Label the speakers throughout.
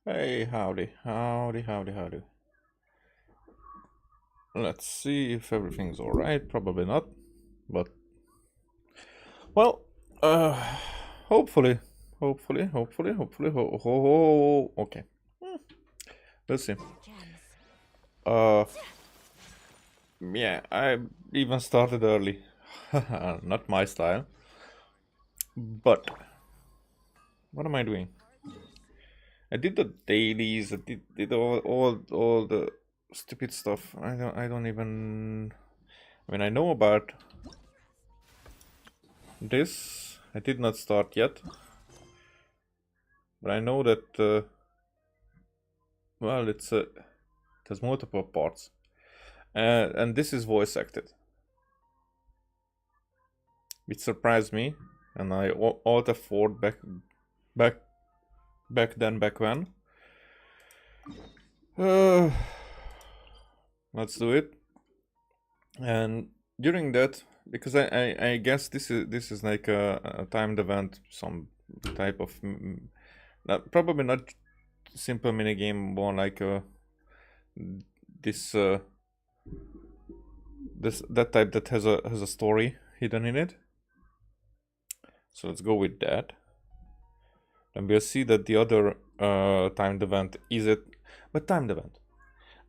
Speaker 1: Hey, howdy, howdy, howdy, howdy. Let's see if everything's alright. Probably not, but well, uh, hopefully, okay. We'll see. Uh, yeah, I even started early. Not my style, but what am I doing? I did the dailies. I did all the stupid stuff. I don't even. I mean, I know about this. I did not start yet, but I know that well, it has multiple parts, and this is voice acted, which surprised me, and I alt F4 back back when. Uh, let's do it. And during that, because I guess this is like a timed event, some type of probably not simple minigame, more like this that type that has a story hidden in it. So let's go with that. And we'll see that the other timed event is it, but timed event.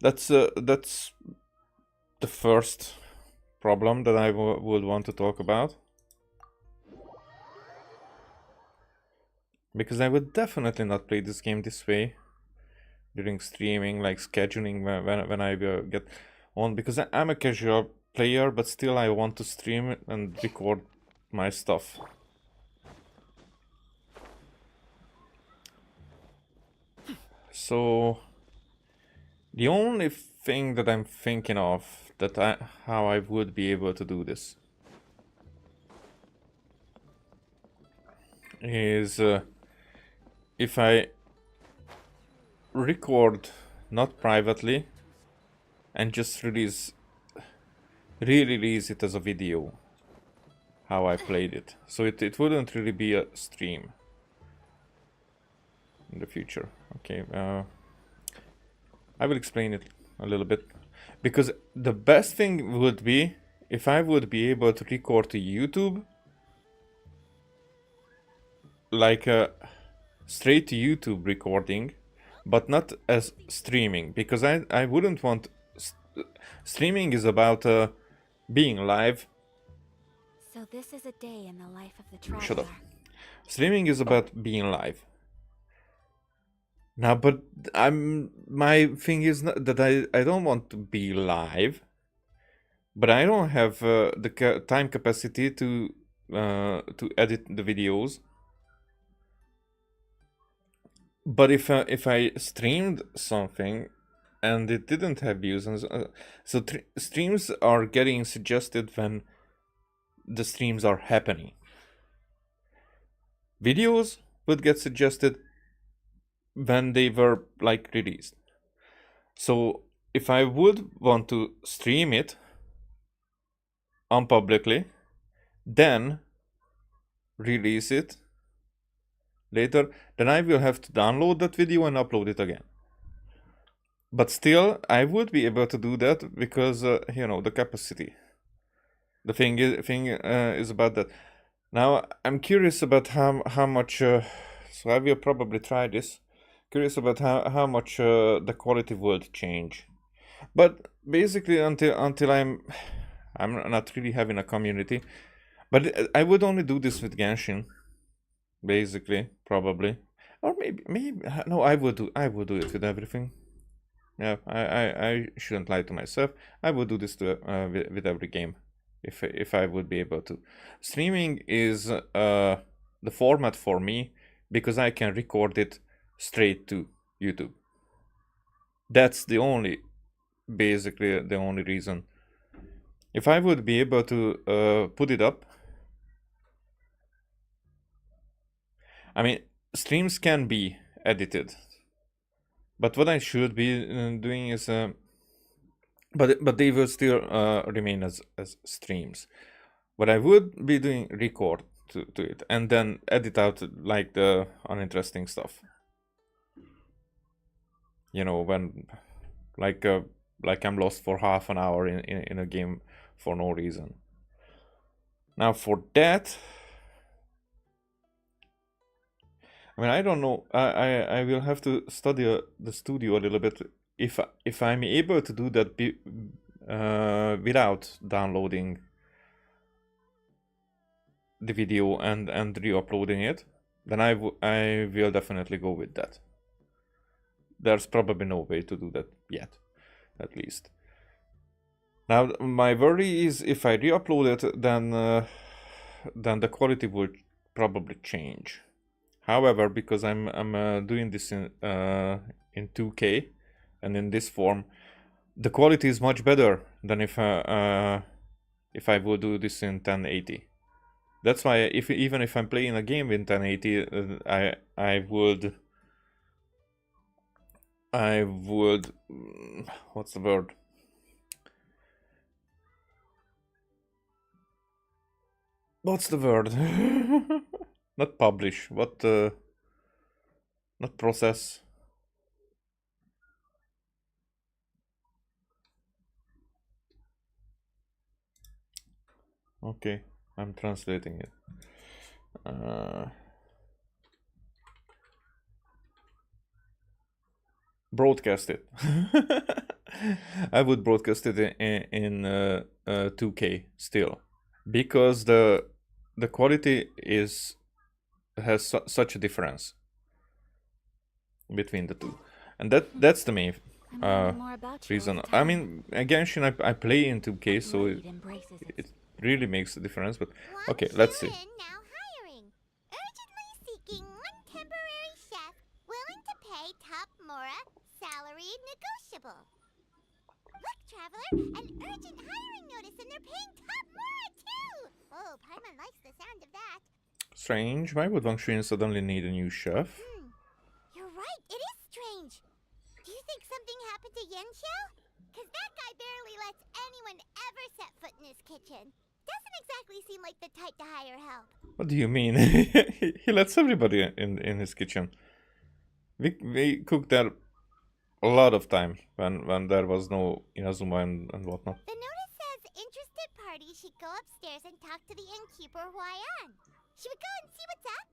Speaker 1: That's the first problem that I would want to talk about, because I would definitely not play this game this way during streaming, like scheduling when I get on, because I'm a casual player, but still I want to stream and record my stuff. So the only thing that I'm thinking of how I would be able to do this is if I record not privately and just release it as a video, how I played it. So it wouldn't really be a stream in the future. Okay, I will explain it a little bit, because the best thing would be if I would be able to record to YouTube, like a straight to YouTube recording, but not as streaming, because I wouldn't want streaming is about being live.
Speaker 2: So this is a day in the life of the traveler.
Speaker 1: Shut up. Streaming is about being live. Now, but my thing is not that I don't want to be live, but I don't have the time capacity to edit the videos. But if I streamed something and it didn't have views, and so streams are getting suggested when the streams are happening. Videos would get suggested when they were like released. So if I would want to stream it unpublicly, then release it later, then I will have to download that video and upload it again. But still, I would be able to do that because the capacity. The thing is about that. Now I'm curious about how much. So I will probably try this. Curious about how much the quality would change. But basically, until I'm not really having a community. But I would only do this with Genshin, basically, probably, or maybe no. I would do it with everything. Yeah, I shouldn't lie to myself. I would do this with every game, if I would be able to. Streaming is the format for me because I can record it straight to YouTube. That's basically the only reason. If I would be able to put it up, I mean, streams can be edited, but what I should be doing is, but they will still remain as streams. What I would be doing, record to it and then edit out like the uninteresting stuff. you know, when like I'm lost for half an hour in a game for no reason. Now for that, I mean, I don't know. I will have to study the studio a little bit if I'm able to do that without downloading the video and re-uploading it. Then I will definitely go with that. There's probably no way to do that yet, at least. Now my worry is if I re-upload it, then the quality will probably change. However, because I'm doing this in 2K and in this form, the quality is much better than if I would do this in 1080. That's why even if I'm playing a game in 1080, I would what's the word? What's the word? Not publish. What? Not process. Okay, I'm translating it. Broadcast it. I would broadcast it in 2K still, because the quality has such a difference between the two, and that's the main
Speaker 2: I'm learning more about you all
Speaker 1: reason.
Speaker 2: the
Speaker 1: I
Speaker 2: time.
Speaker 1: mean, Genshin I play in 2K, so
Speaker 2: Light embraces
Speaker 1: it really makes a difference. But
Speaker 3: One
Speaker 1: okay, let's see.
Speaker 3: Huron now hiring. Urgently seeking one temporary chef willing to pay top Mora, salary negotiable. Look, Traveler, an urgent hiring notice and they're paying top Mora too! Oh, Paimon likes the sound of that.
Speaker 1: Strange. Why would Wang Xuan suddenly need a new chef?
Speaker 3: You're right, it is strange. Do you think something happened to Yenshou? Cause that guy barely lets anyone ever set foot in his kitchen. Doesn't exactly seem like the type to hire help.
Speaker 1: What do you mean? He lets everybody in his kitchen. We cooked there a lot of time when there was no Inazuma and whatnot.
Speaker 3: The notice says interested parties should go upstairs and talk to the innkeeper Huayan. Should we go and see what's up?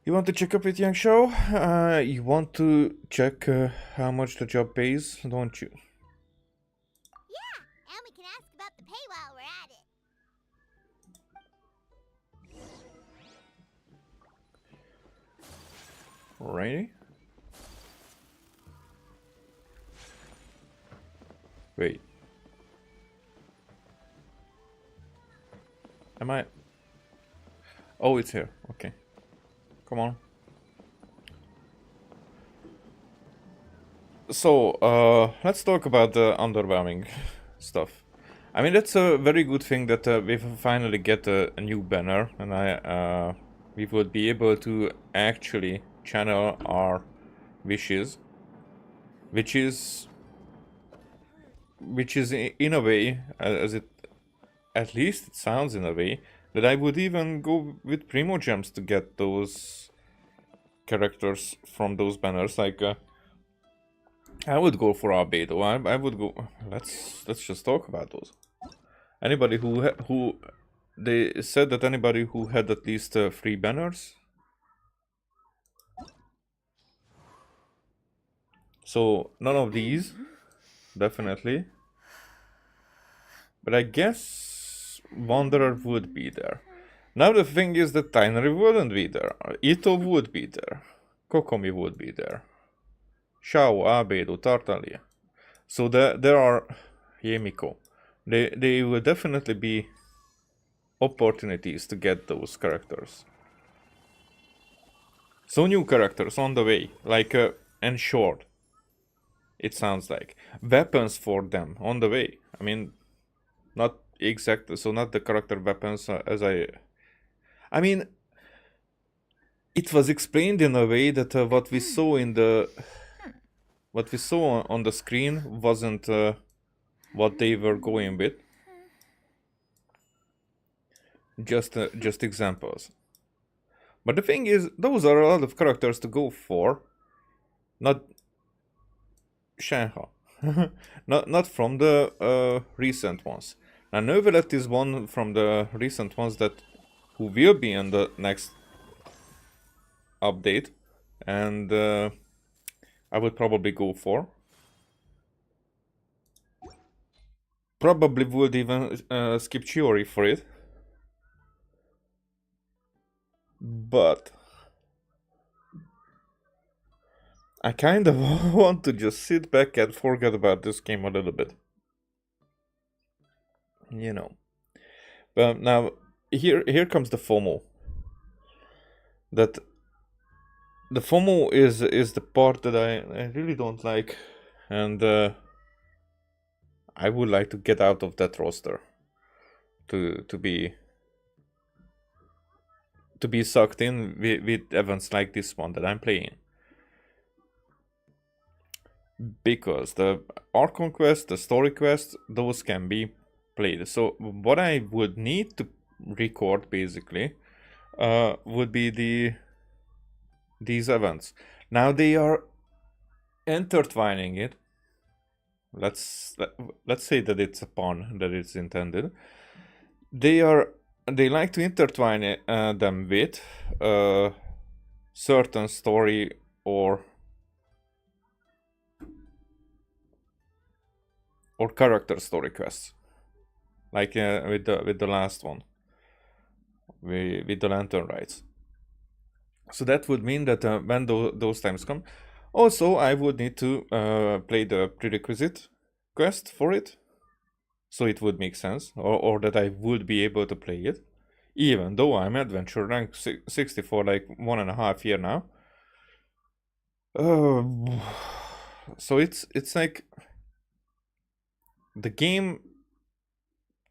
Speaker 1: You want to check up with Yang Shou? You want to check how much the job pays, don't you?
Speaker 3: Yeah, and we can ask about the pay while we're at it.
Speaker 1: Alrighty. Wait. Am I? Oh, it's here. Okay. Come on. So, let's talk about the underwhelming stuff. I mean, that's a very good thing that we finally get a new banner, and we would be able to actually channel our wishes, which is in a way, as it at least it sounds in a way, that I would even go with Primo Gems to get those characters from those banners. Like, I would go for Albedo. I would go. Let's just talk about those. Anybody who they said that anybody who had at least 3 banners. So none of these, definitely. But I guess Wanderer would be there. Now the thing is that Tinery wouldn't be there. Ito would be there. Kokomi would be there. Shao, Abedo, Tartaglia. So there are Yemiko. They will definitely be opportunities to get those characters. So new characters on the way, like ensured. It sounds like weapons for them on the way. I mean, not exact. So not the character weapons as I mean, it was explained in a way that what we saw on the screen wasn't what they were going with. Just examples. But the thing is, those are a lot of characters to go for. Not Shanha. not from the recent ones. Now Novelet is one from the recent ones that who will be in the next update, and I would probably go for. Probably would even skip Chiori for it. But I kind of want to just sit back and forget about this game a little bit. You know. But now, here comes the FOMO. That the FOMO is the part that I really don't like, and I would like to get out of that roster to be sucked in with events like this one that I'm playing. Because the Archon quest, the story quest, those can be played. So what I would need to record basically would be these events. Now they are intertwining it. Let's say that it's a pun that it's intended. They like to intertwine them with certain story or character story quests, like with the last one, with the lantern rites. So that would mean that when those times come, also I would need to play the prerequisite quest for it, so it would make sense, or that I would be able to play it, even though I'm adventure rank 60 for like 1.5 year now. So it's like the game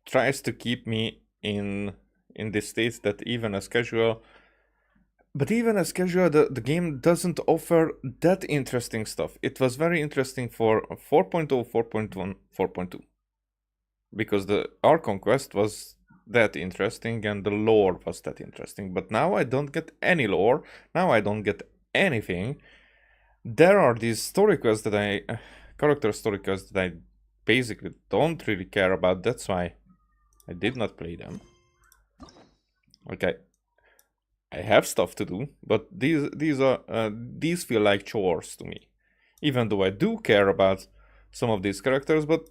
Speaker 1: tries to keep me in this state that even as casual, the game doesn't offer that interesting stuff. It was very interesting for 4.0, 4.1, 4.2. Because the Archon quest was that interesting and the lore was that interesting. But now I don't get any lore. Now I don't get anything. There are these story quests that character story quests that I basically don't really care about. That's why I did not play them. Okay, I have stuff to do, but these feel like chores to me. Even though I do care about some of these characters, but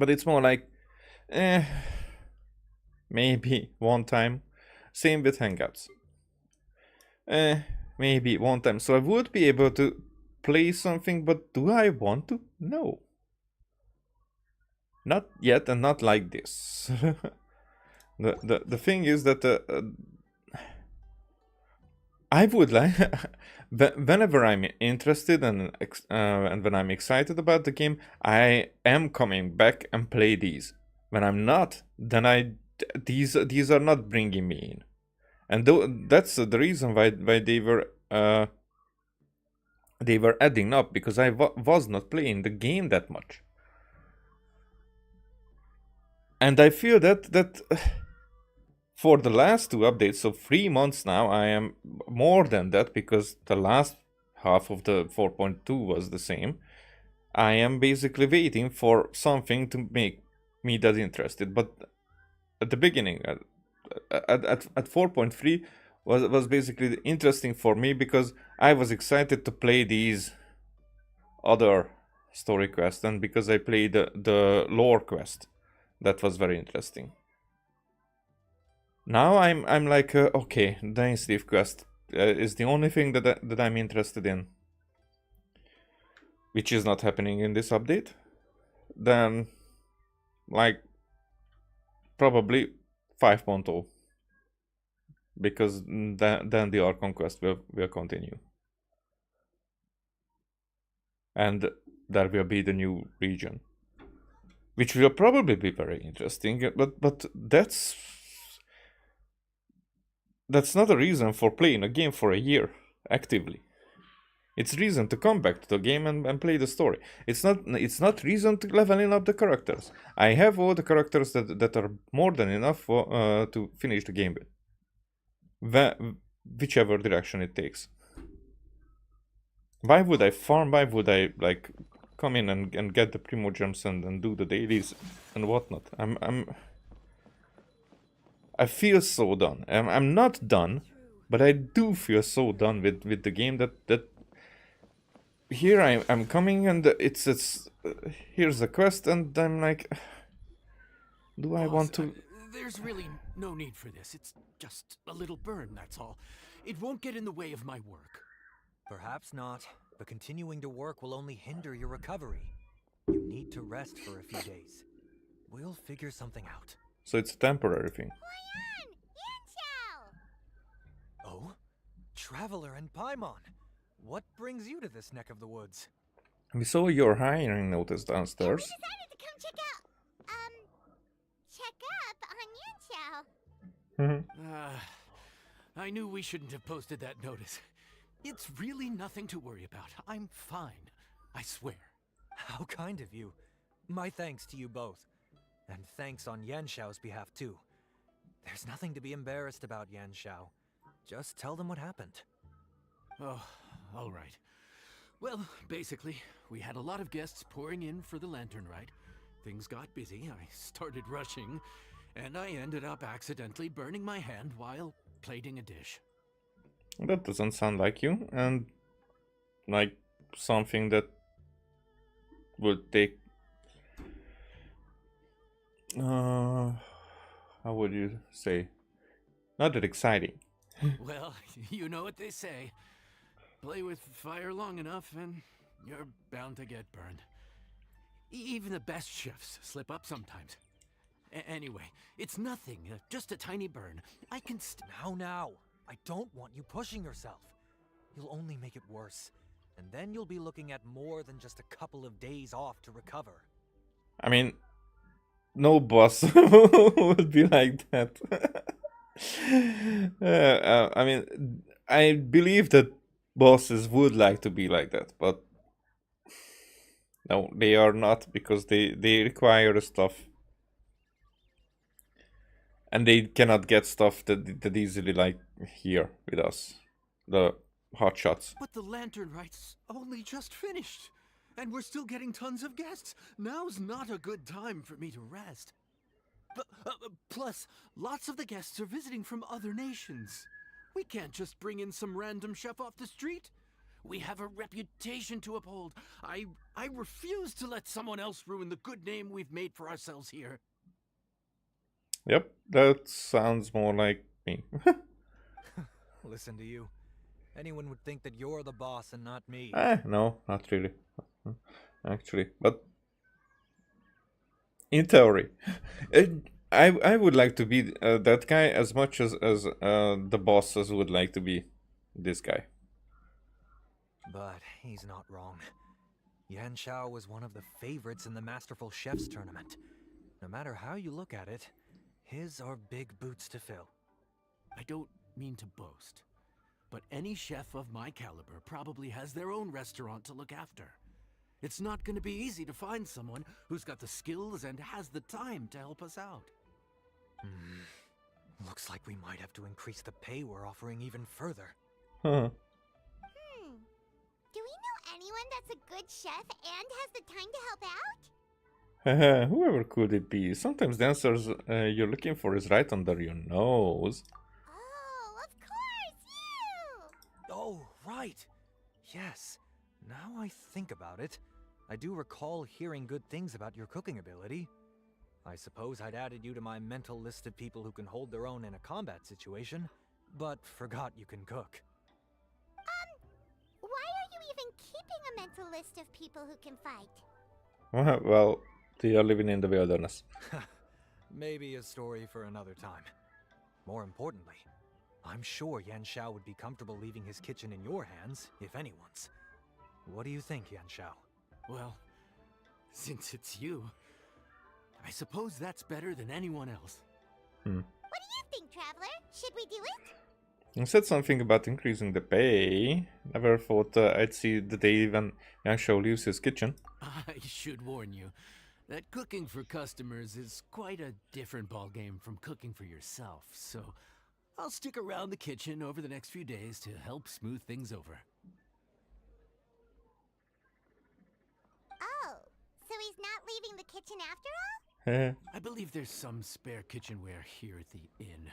Speaker 1: it's more like, maybe one time. Same with Hangouts. Maybe one time. So I would be able to play something, but do I want to? No. Not yet, and not like this. the thing is that I would like whenever I'm interested and when I'm excited about the game, I am coming back and play these. When I'm not, then these are not bringing me in, and that's the reason why they were adding up, because I was not playing the game that much, and I feel that for the last two updates, so 3 months now, I am more than that, because the last half of the 4.2 was the same. I am basically waiting for something to make me that interested. But at the beginning, at 4.3 was basically interesting for me because I was excited to play these other story quests, and because I played the lore quest, that was very interesting. Now I'm like, okay, the Initiative quest is the only thing that I'm interested in, which is not happening in this update. Then, like, probably 5.0, because then the Archon quest will continue, and there will be the new region, which will probably be very interesting. But that's not a reason for playing a game for a year actively. It's reason to come back to the game and play the story. It's not reason to leveling up the characters. I have all the characters that are more than enough for to finish the game with. whichever direction it takes. Why would I farm? Why would I like come in and get the primogems and do the dailies and whatnot? I feel so done. I'm not done, but I do feel so done with the game that here I'm coming and it's here's the quest and I'm like, do I want to?
Speaker 4: There's really no need for this. It's just a little burn, that's all. It won't get in the way of my work.
Speaker 5: Perhaps not, but continuing to work will only hinder your recovery. You need to rest for a few days. We'll figure something out.
Speaker 1: So it's a temporary thing.
Speaker 5: Oh? Traveler and Paimon! What brings you to this neck of the woods?
Speaker 1: We saw your hiring notice downstairs.
Speaker 3: We decided to come check up on Yanxiao.
Speaker 4: I knew we shouldn't have posted that notice. It's really nothing to worry about. I'm fine. I swear.
Speaker 5: How kind of you. My thanks to you both. And thanks on Yanxiao's behalf too. There's nothing to be embarrassed about, Yanxiao. Just tell them what happened.
Speaker 4: Oh, all right. Well, basically, we had a lot of guests pouring in for the lantern ride. Things got busy, I started rushing, and I ended up accidentally burning my hand while plating a dish.
Speaker 1: That doesn't sound like you, and like something that would take how would you say, not that exciting.
Speaker 4: Well, you know what they say. Play with fire long enough and you're bound to get burned. Even the best chefs slip up sometimes. Anyway, it's nothing, just a tiny burn. I can
Speaker 5: Now. I don't want you pushing yourself. You'll only make it worse. And then you'll be looking at more than just a couple of days off to recover.
Speaker 1: I mean, no boss would be like that. I mean, I believe that bosses would like to be like that, but no, they are not, because they require stuff. And they cannot get stuff that easily like here with us. The hot shots.
Speaker 4: But the lantern ride's only just finished. And we're still getting tons of guests. Now's not a good time for me to rest. Plus, lots of the guests are visiting from other nations. We can't just bring in some random chef off the street. We have a reputation to uphold. I refuse to let someone else ruin the good name we've made for ourselves here.
Speaker 1: Yep, that sounds more like me.
Speaker 5: Listen to you. Anyone would think that you're the boss and not me.
Speaker 1: No, not really. Actually, but in theory, I would like to be that guy as much as the bosses would like to be this guy.
Speaker 5: But he's not wrong. Yanxiao was one of the favorites in the Masterful Chefs tournament. No matter how you look at it, his are big boots to fill.
Speaker 4: I don't mean to boast, but any chef of my caliber probably has their own restaurant to look after. It's not going to be easy to find someone who's got the skills and has the time to help us out.
Speaker 5: Looks like we might have to increase the pay we're offering even further.
Speaker 1: Huh.
Speaker 3: Do we know anyone that's a good chef and has the time to help out?
Speaker 1: Whoever could it be? Sometimes the answers you're looking for is right under your nose.
Speaker 3: Oh, of course, you!
Speaker 5: Oh, right. Yes. Now I think about it, I do recall hearing good things about your cooking ability. I suppose I'd added you to my mental list of people who can hold their own in a combat situation, but forgot you can cook.
Speaker 3: Why are you even keeping a mental list of people who can fight?
Speaker 1: Well, they are living in the wilderness.
Speaker 5: Maybe a story for another time. More importantly, I'm sure Yanxiao would be comfortable leaving his kitchen in your hands, if anyone's. What do you think, Yanxiao?
Speaker 4: Well, since it's you, I suppose that's better than anyone else.
Speaker 3: What do you think, Traveler? Should we do it?
Speaker 1: You said something about increasing the pay. Never thought I'd see the day when Yanxiao leaves his kitchen.
Speaker 4: I should warn you that cooking for customers is quite a different ballgame from cooking for yourself, so I'll stick around the kitchen over the next few days to help smooth things over.
Speaker 3: Oh, so he's not leaving the kitchen after all?
Speaker 4: I believe there's some spare kitchenware here at the inn.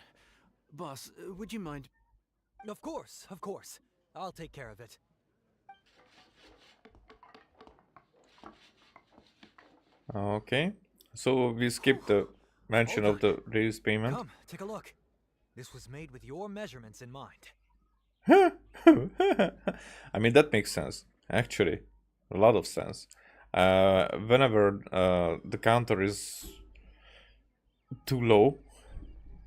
Speaker 4: Boss, would you mind?
Speaker 5: Of course, of course. I'll take care of it.
Speaker 1: Okay. So we skipped the mention
Speaker 5: All
Speaker 1: of the raised payment.
Speaker 5: Come, take a look. This was made with your measurements in mind.
Speaker 1: I mean, that makes sense. Actually, a lot of sense. Whenever the counter is too low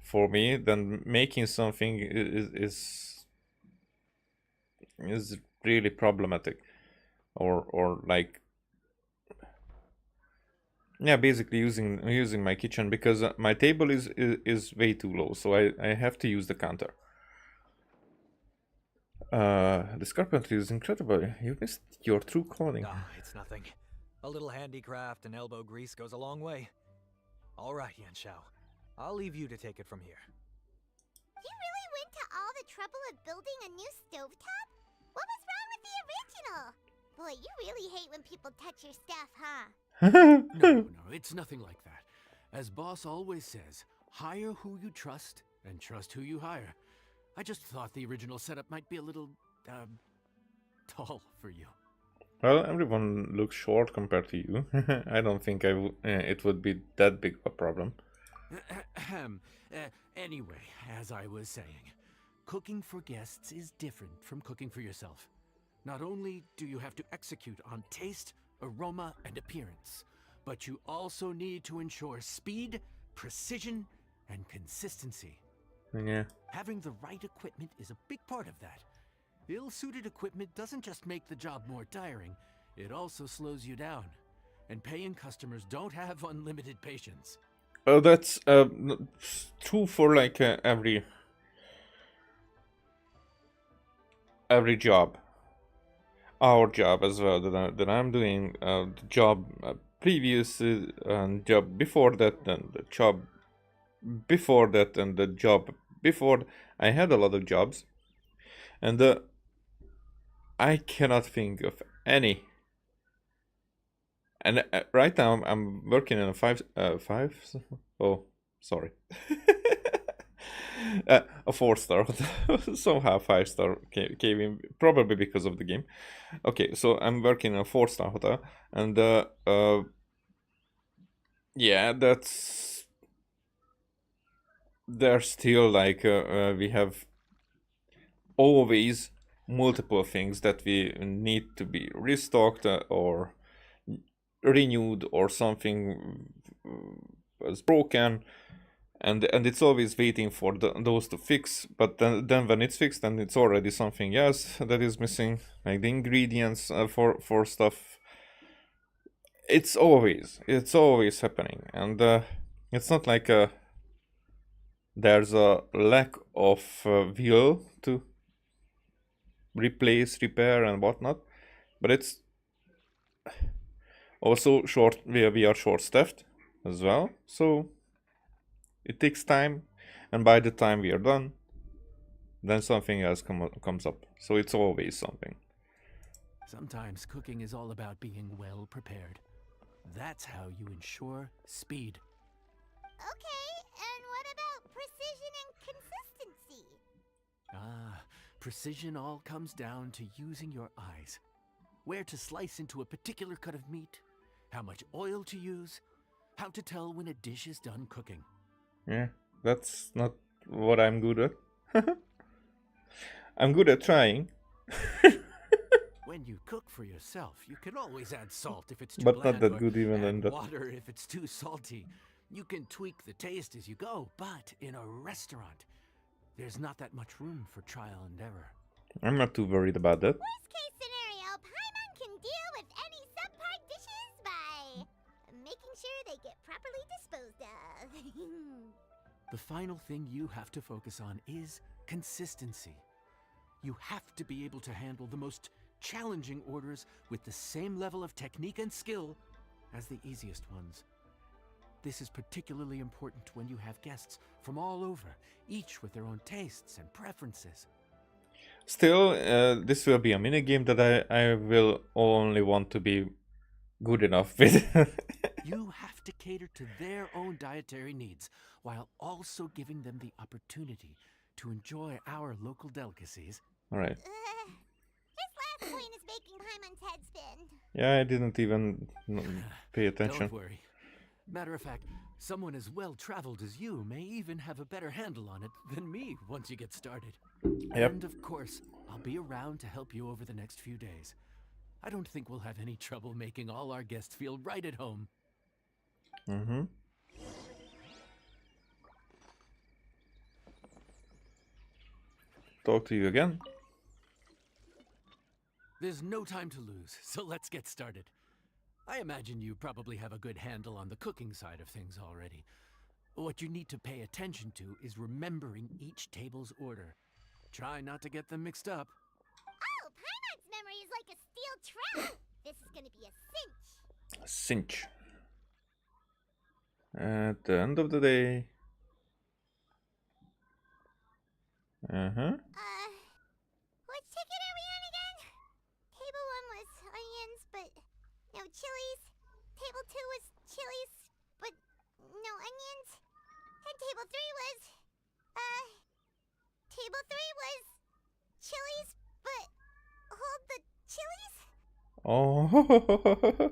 Speaker 1: for me, then making something is really problematic, or like, yeah, basically using my kitchen, because my table is way too low, so I have to use the counter. This carpentry is incredible. You missed your true calling.
Speaker 5: Ah, it's nothing. A little handicraft and elbow grease goes a long way. All right, Yan Xiao. I'll leave you to take it from here.
Speaker 3: You really went to all the trouble of building a new stovetop? What was wrong with the original? Boy, you really hate when people touch your stuff, huh?
Speaker 4: No, it's nothing like that. As boss always says, hire who you trust and trust who you hire. I just thought the original setup might be a little, tall for you.
Speaker 1: Well, everyone looks short compared to you. I don't think it would be that big of a problem.
Speaker 4: Anyway, as I was saying, cooking for guests is different from cooking for yourself. Not only do you have to execute on taste, aroma, and appearance, but you also need to ensure speed, precision, and consistency.
Speaker 1: Yeah.
Speaker 4: Having the right equipment is a big part of that. Ill-suited equipment doesn't just make the job more tiring, it also slows you down. And paying customers don't have unlimited patience.
Speaker 1: That's true for like every job. Our job as well that I'm doing, the job previous and job before that, and the job before that, and the job before. I had a lot of jobs, and I cannot think of any. And right now I'm working in a five. Oh, sorry. A 4-star. Somehow 5-star came in, probably because of the game. Okay, so I'm working in a 4-star hotel, and yeah, there's still like we have always multiple things that we need to be restocked or renewed, or something was broken, and it's always waiting for those to fix. But then when it's fixed, then it's already something else that is missing, like the ingredients for stuff. It's always happening, and it's not like there's a lack of will to replace, repair, and whatnot, but it's also we are short-staffed as well, so it takes time, and by the time we are done, then something else comes up. So it's always something.
Speaker 4: Sometimes cooking is all about being well prepared. That's how you ensure speed.
Speaker 3: Okay, and what about precision and consistency?
Speaker 4: Precision all comes down to using your eyes. Where to slice into a particular cut of meat, how much oil to use, how to tell when a dish is done cooking.
Speaker 1: Yeah, that's not what I'm good at. I'm good at trying.
Speaker 4: When you cook for yourself, you can always add salt if it's too
Speaker 1: But
Speaker 4: bland,
Speaker 1: not that
Speaker 4: or
Speaker 1: good even
Speaker 4: add
Speaker 1: in that.
Speaker 4: water if it's too salty. You can tweak the taste as you go, but in a restaurant, there's not that much room for trial and error.
Speaker 1: I'm not too worried about that.
Speaker 3: Worst case scenario, Paimon can deal with any subpar dishes by making sure they get properly disposed of.
Speaker 4: The final thing you have to focus on is consistency. You have to be able to handle the most challenging orders with the same level of technique and skill as the easiest ones. this is particularly important when you have guests from all over, each with their own tastes and preferences.
Speaker 1: Still, this will be a minigame that I will only want to be good enough with.
Speaker 4: You have to cater to their own dietary needs while also giving them the opportunity to enjoy our local delicacies.
Speaker 1: Alright.
Speaker 3: His last point is making Paimon's head spin.
Speaker 1: Yeah, I didn't even pay
Speaker 4: Don't
Speaker 1: attention.
Speaker 4: worry. Matter of fact, someone as well-traveled as you may even have a better handle on it than me once you get started.
Speaker 1: Yep.
Speaker 4: And of course, I'll be around to help you over the next few days. I don't think we'll have any trouble making all our guests feel right at home.
Speaker 1: Mm-hmm. Talk to you again.
Speaker 4: There's no time to lose, so let's get started. I imagine you probably have a good handle on the cooking side of things already. What you need to pay attention to is remembering each table's order. Try not to get them mixed up.
Speaker 3: Oh, Paimon's memory is like a steel trap. This is gonna be a cinch.
Speaker 1: A cinch. At the end of the day.
Speaker 3: Which ticket are we on again? Table 1 was onions, but no chilies. Table 2 was chilies, but no onions. And table 3 was, table 3 was chilies, but hold the chilies?
Speaker 1: Oh.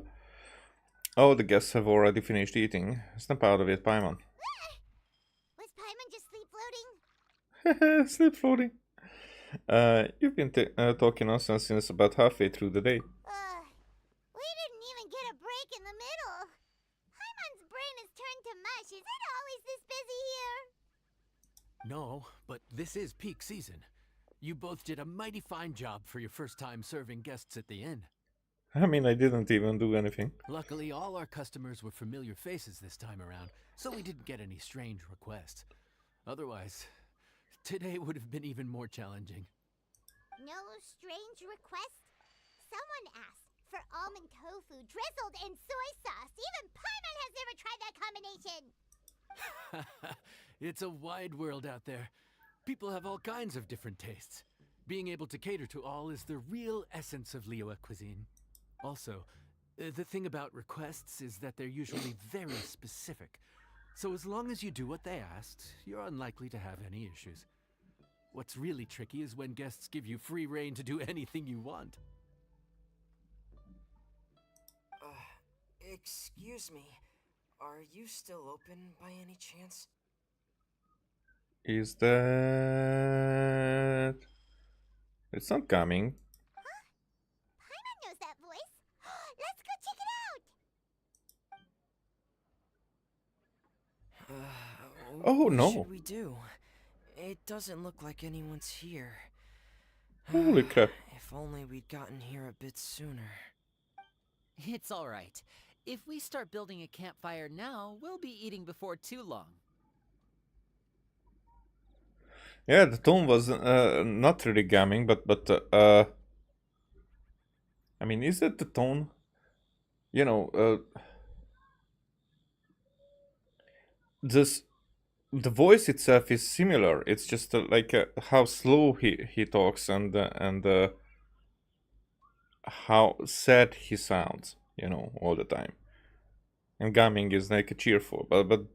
Speaker 1: Oh, the guests have already finished eating. Snap out of it, Paimon.
Speaker 3: Was Paimon just sleep floating?
Speaker 1: Sleep floating. You've been talking nonsense since about halfway through the day.
Speaker 3: We didn't even get a break in the middle. Paimon's brain has turned to mush. Is it always this busy here?
Speaker 4: No, but this is peak season. You both did a mighty fine job for your first time serving guests at the inn.
Speaker 1: I mean, I didn't even do anything.
Speaker 4: Luckily, all our customers were familiar faces this time around, so we didn't get any strange requests. Otherwise, today would have been even more challenging.
Speaker 3: No strange request? Someone asked for almond tofu drizzled in soy sauce. Even Paimon has never tried that combination.
Speaker 4: It's a wide world out there. People have all kinds of different tastes. Being able to cater to all is the real essence of Liyue cuisine. Also, the thing about requests is that they're usually very specific. So as long as you do what they asked, you're unlikely to have any issues. What's really tricky is when guests give you free rein to do anything you want.
Speaker 6: Excuse me. Are you still open by any chance?
Speaker 1: Is that... It's not coming.
Speaker 3: Paimon knows that voice. Let's go check it out.
Speaker 1: Oh,
Speaker 6: what
Speaker 1: no.
Speaker 6: should we do? It doesn't look like anyone's here.
Speaker 1: Holy crap.
Speaker 6: If only we'd gotten here a bit sooner.
Speaker 7: It's all right. If we start building a campfire now, we'll be eating before too long.
Speaker 1: Yeah, the tone was not really gaming, but I mean, is it the tone? You know, the voice itself is similar. It's just like how slow he talks and how sad he sounds. You know, all the time. And gaming is like a cheerful, but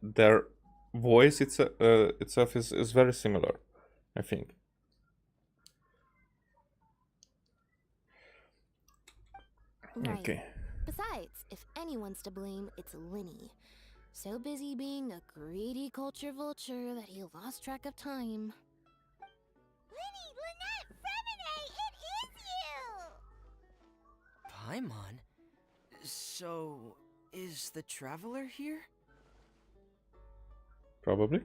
Speaker 1: their voice itself is very similar, I think.
Speaker 2: Right.
Speaker 1: Okay.
Speaker 2: Besides, if anyone's to blame, it's Linny. So busy being a greedy culture vulture that he lost track of time.
Speaker 3: Linny, Lynette, Fremine, it is you!
Speaker 6: Paimon? So, is the traveler here?
Speaker 1: Probably.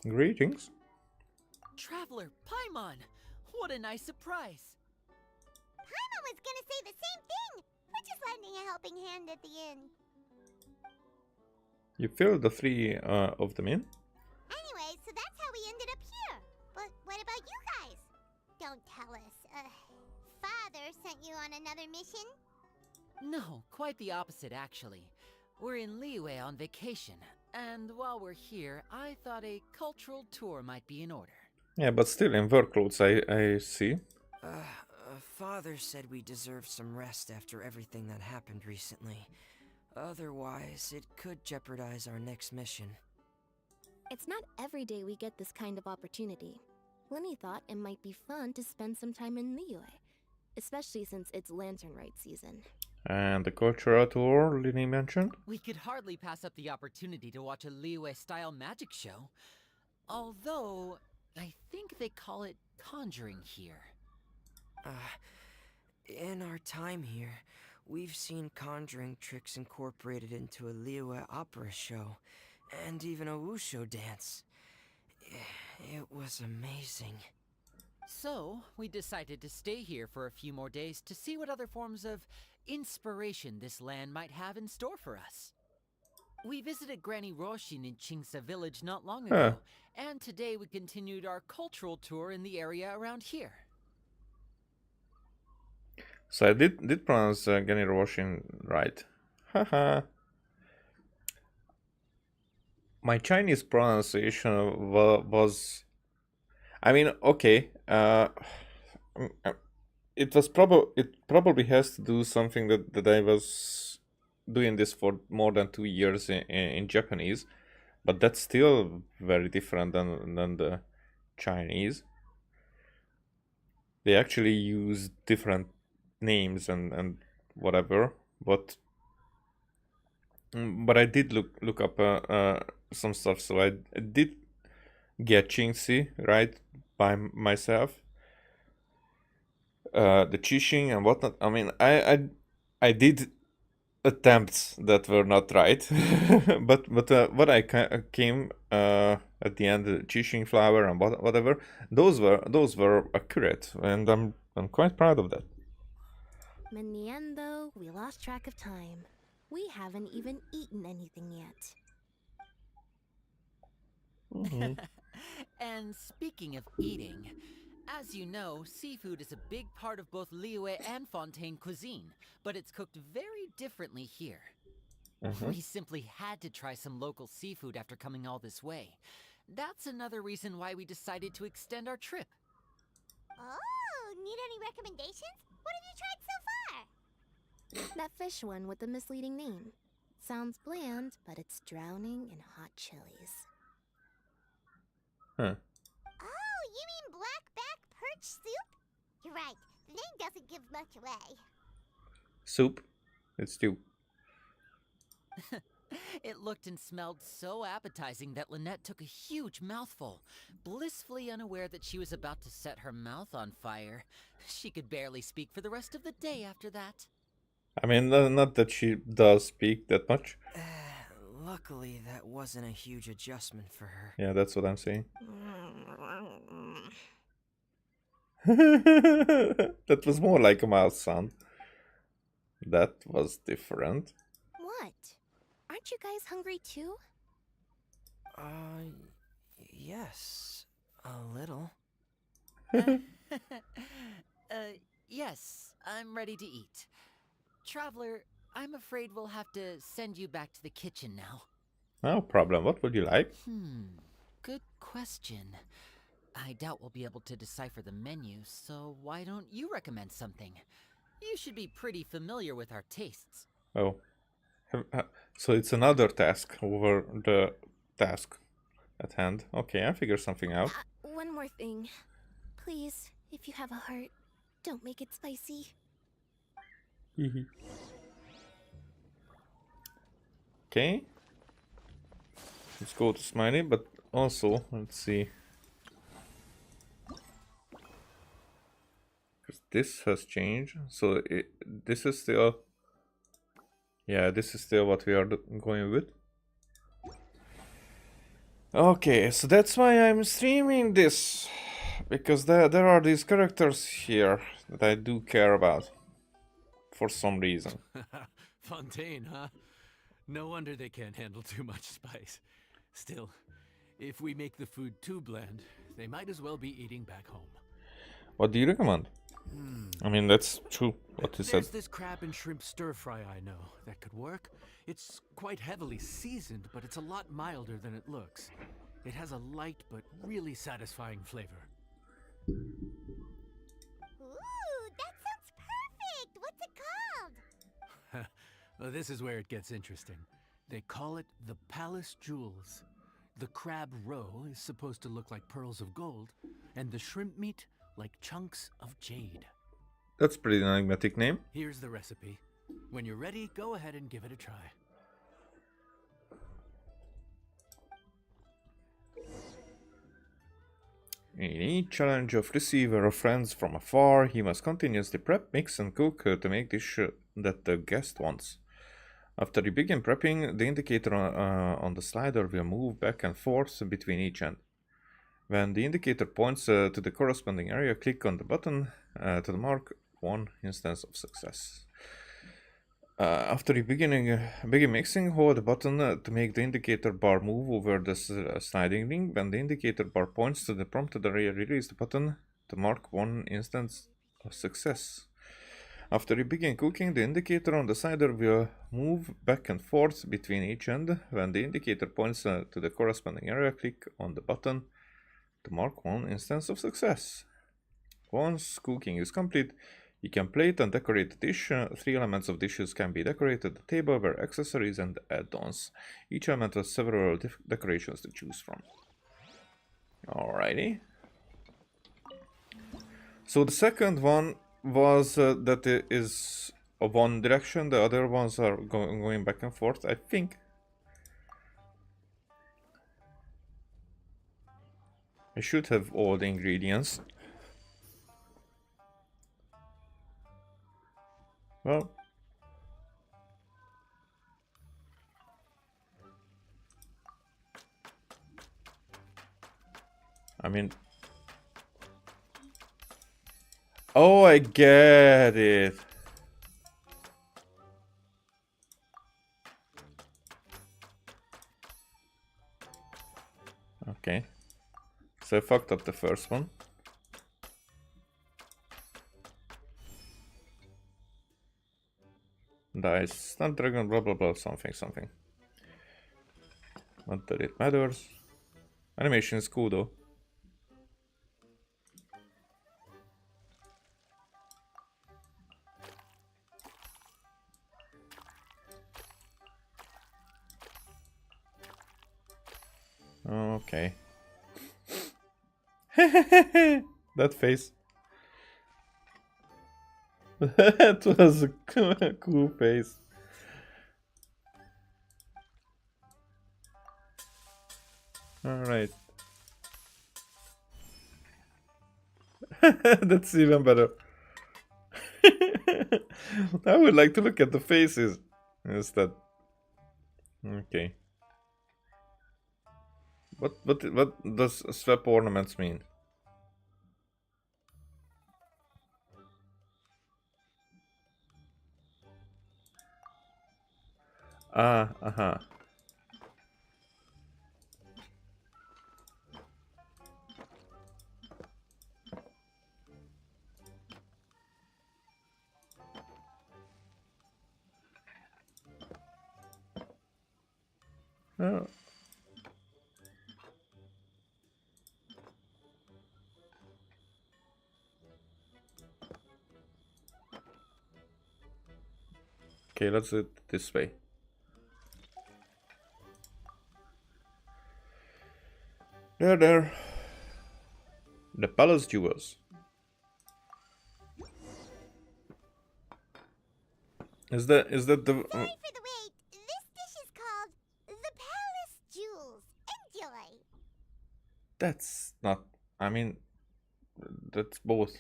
Speaker 1: Greetings.
Speaker 7: Traveler, Paimon! What a nice surprise!
Speaker 3: Paimon was gonna say the same thing. We're just lending a helping hand at the inn.
Speaker 1: You filled the 3 of them in?
Speaker 3: Anyway, so that's how we ended up here. But what about you guys? Don't tell us. Father sent you on another mission?
Speaker 7: No, quite the opposite, actually. We're in Liyue on vacation, and while we're here, I thought a cultural tour might be in order.
Speaker 1: Yeah, but still in work clothes, I see.
Speaker 6: Father said we deserve some rest after everything that happened recently. Otherwise, it could jeopardize our next mission.
Speaker 2: It's not every day we get this kind of opportunity. Lenny thought it might be fun to spend some time in Liyue, especially since it's Lantern Rite season.
Speaker 1: And the cultural tour Lini mentioned?
Speaker 7: We could hardly pass up the opportunity to watch a Liyue-style magic show. Although, I think they call it conjuring here.
Speaker 6: In our time here, we've seen conjuring tricks incorporated into a Liyue opera show, and even a wushu dance. It was amazing.
Speaker 7: So, we decided to stay here for a few more days to see what other forms of inspiration this land might have in store for us. We visited Granny Roshin in Chingsa village not long ago, and today we continued our cultural tour in the area around here.
Speaker 1: So I did pronounce Geni Roshin right. Haha. My Chinese pronunciation was, I mean, okay. It probably has to do something that I was doing this for more than 2 years in Japanese, but that's still very different than the Chinese. They actually use different names and whatever, but I did look up some stuff, so I did get Qingxi right by myself. The Qixing and whatnot. I mean, I did attempts that were not right, but what I came at the end, the Qixing flower and whatever, those were accurate, and I'm quite proud of that.
Speaker 2: In the end, though, we lost track of time. We haven't even eaten anything yet.
Speaker 7: And speaking of eating, as you know, seafood is a big part of both Liyue and Fontaine cuisine, but it's cooked very differently here. We simply had to try some local seafood after coming all this way. That's another reason why we decided to extend our trip.
Speaker 3: Oh, need any recommendations? What have you tried so far?
Speaker 2: That fish one with the misleading name. Sounds bland, but it's drowning in hot chilies.
Speaker 1: Huh.
Speaker 3: Oh, you mean blackback perch soup? You're right, the name doesn't give much away.
Speaker 1: Soup. It's stew.
Speaker 7: It looked and smelled so appetizing that Lynette took a huge mouthful, blissfully unaware that she was about to set her mouth on fire. She could barely speak for the rest of the day after that.
Speaker 1: I mean, not that she does speak that much.
Speaker 6: Luckily, that wasn't a huge adjustment for her.
Speaker 1: Yeah, that's what I'm saying. That was more like a mouse sound. That was different.
Speaker 2: What? Aren't you guys hungry too?
Speaker 6: Yes, a little.
Speaker 7: Yes, I'm ready to eat. Traveler, I'm afraid we'll have to send you back to the kitchen now.
Speaker 1: No problem. What would you like?
Speaker 7: Good question. I doubt we'll be able to decipher the menu, so why don't you recommend something? You should be pretty familiar with our tastes.
Speaker 1: Oh. So it's another task over the task at hand. Okay, I figure something out.
Speaker 2: One more thing. Please, if you have a heart, don't make it spicy.
Speaker 1: Okay. Let's go to Smiley, but also, let's see. Because this has changed. So this is still... Yeah, this is still what we are going with. Okay, so that's why I'm streaming this. Because there are these characters here that I do care about. For some reason.
Speaker 4: Fontaine, huh? No wonder they can't handle too much spice. Still, if we make the food too bland, they might as well be eating back home.
Speaker 1: What do you recommend? I mean, that's true what he said.
Speaker 4: There's this crab and shrimp stir fry I know that could work. It's quite heavily seasoned, but it's a lot milder than it looks. It has a light but really satisfying flavor.
Speaker 3: Ooh, that sounds perfect! What's it called?
Speaker 4: Well, this is where it gets interesting. They call it the Palace Jewels. The crab roe is supposed to look like pearls of gold, and the shrimp meat like chunks of jade.
Speaker 1: That's pretty enigmatic name.
Speaker 4: Here's the recipe. When you're ready, go ahead and give it a try.
Speaker 1: In each challenge of receiver or friends from afar, he must continuously prep, mix, and cook to make dish that the guest wants. After you begin prepping, the indicator on the slider will move back and forth between each end. When the indicator points to the corresponding area, click on the button to the mark 1 instance of success. After you begin mixing, hold the button to make the indicator bar move over the sliding ring. When the indicator bar points to the prompted area, release the button to mark 1 instance of success. After you begin cooking, the indicator on the slider will move back and forth between each end. When the indicator points to the corresponding area, click on the button to mark 1 instance of success. Once cooking is complete, you can plate and decorate the dish. 3 elements of dishes can be decorated. The table were accessories and add-ons. Each element has several decorations to choose from. Alrighty. So the second one was that it is of one direction. The other ones are going back and forth, I think. I should have all the ingredients. Well, I mean, oh, I get it. Okay, so I fucked up the first one. Dice, Snapdragon, blah blah blah, something. Not that it matters. Animation is cool though. Okay. That face. That was a cool face. Alright. That's even better. I would like to look at the faces instead. Okay. What does swap ornaments mean? Ah, uh-huh. Oh. Okay, let's do it this way. There. The palace jewels. Is that the?
Speaker 3: Sorry for the wait. This dish is called the Palace Jewels. Enjoy.
Speaker 1: That's not. I mean, that's both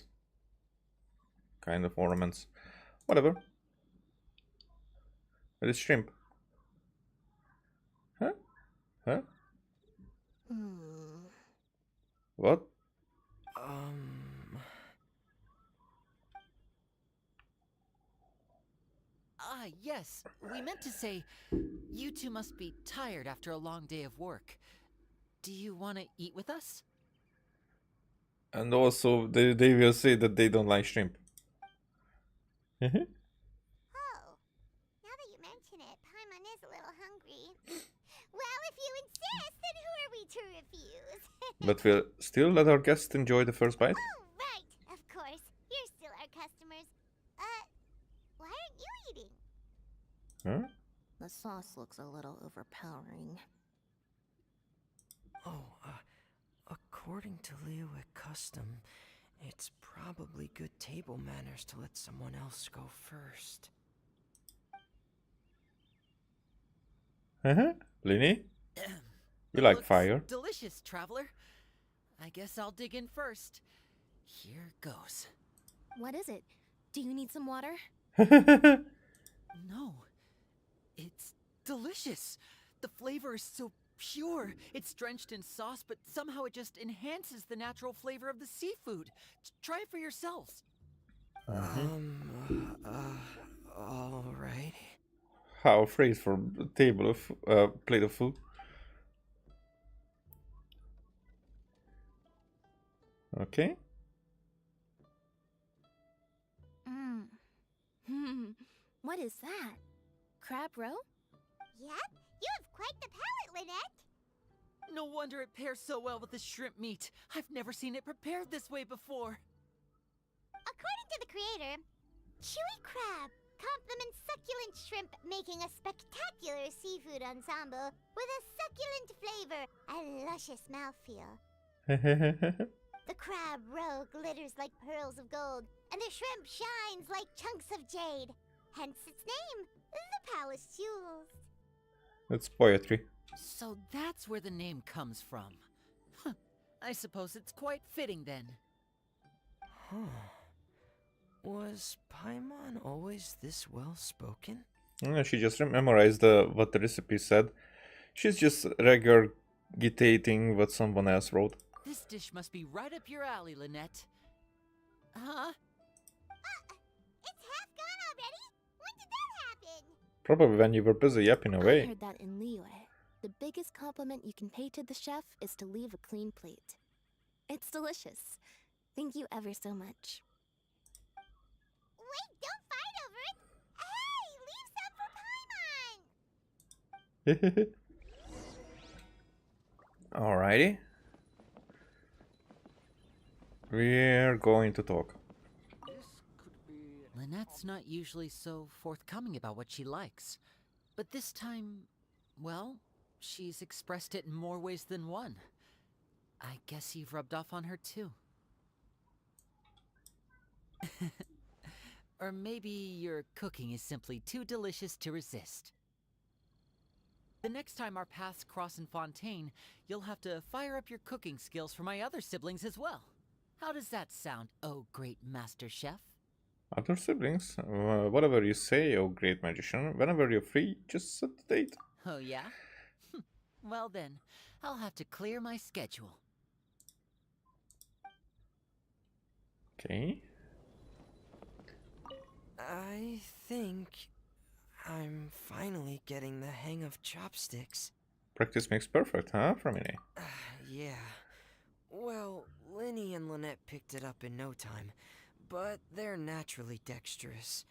Speaker 1: kind of ornaments. Whatever. It is shrimp. Huh? What?
Speaker 7: Yes. We meant to say, you two must be tired after a long day of work. Do you want to eat with us?
Speaker 1: And also, they will say that they don't like shrimp.
Speaker 3: Oh, now that you mention it, Paimon is a little hungry. Well, if you insist, then who are we to refuse?
Speaker 1: But we'll still let our guests enjoy the first bite.
Speaker 3: Oh, right, of course. You're still our customers. Why aren't you eating?
Speaker 1: Huh?
Speaker 2: The sauce looks a little overpowering.
Speaker 6: Oh, according to Liyue custom, it's probably good table manners to let someone else go first.
Speaker 1: Lini? You
Speaker 7: It
Speaker 1: like
Speaker 7: looks
Speaker 1: fire?
Speaker 7: delicious, traveler. I guess I'll dig in first. Here goes.
Speaker 2: What is it? Do you need some water?
Speaker 7: No, it's delicious. The flavor is so pure. It's drenched in sauce, but somehow it just enhances the natural flavor of the seafood. Try it for yourselves.
Speaker 6: Alright.
Speaker 1: How afraid for a table of plate of food. Okay.
Speaker 2: What is that? Crab roe?
Speaker 3: Yep, you have quite the palate, Lynette.
Speaker 7: No wonder it pairs so well with the shrimp meat. I've never seen it prepared this way before.
Speaker 3: According to the creator, chewy crab complements succulent shrimp, making a spectacular seafood ensemble with a succulent flavor and luscious mouthfeel. The crab roe glitters like pearls of gold, and the shrimp shines like chunks of jade. Hence its name, the Palace Jewels.
Speaker 1: That's poetry.
Speaker 7: So that's where the name comes from. Huh. I suppose it's quite fitting then.
Speaker 6: Huh. Was Paimon always this well spoken?
Speaker 1: She just memorized what the recipe said. She's just regurgitating what someone else wrote.
Speaker 7: This dish must be right up your alley, Lynette. Huh?
Speaker 3: It's half gone already? When did that happen?
Speaker 1: Probably when you were busy yapping
Speaker 2: I
Speaker 1: away.
Speaker 2: heard that in Liyue. The biggest compliment you can pay to the chef is to leave a clean plate. It's delicious. Thank you ever so much.
Speaker 3: Wait, don't fight over it! Hey, leave some for Paimon!
Speaker 1: Alrighty. We're going to talk.
Speaker 7: Lynette's not usually so forthcoming about what she likes. But this time, well, she's expressed it in more ways than one. I guess you've rubbed off on her too. Or maybe your cooking is simply too delicious to resist. The next time our paths cross in Fontaine, you'll have to fire up your cooking skills for my other siblings as well. How does that sound, oh great master chef?
Speaker 1: Other siblings? Whatever you say, oh great magician. Whenever you're free, just set the date.
Speaker 7: Oh yeah? Well then, I'll have to clear my schedule.
Speaker 1: Okay.
Speaker 6: I think I'm finally getting the hang of chopsticks.
Speaker 1: Practice makes perfect, huh, Framini?
Speaker 6: Yeah. Well, Linny and Lynette picked it up in no time, but they're naturally dexterous.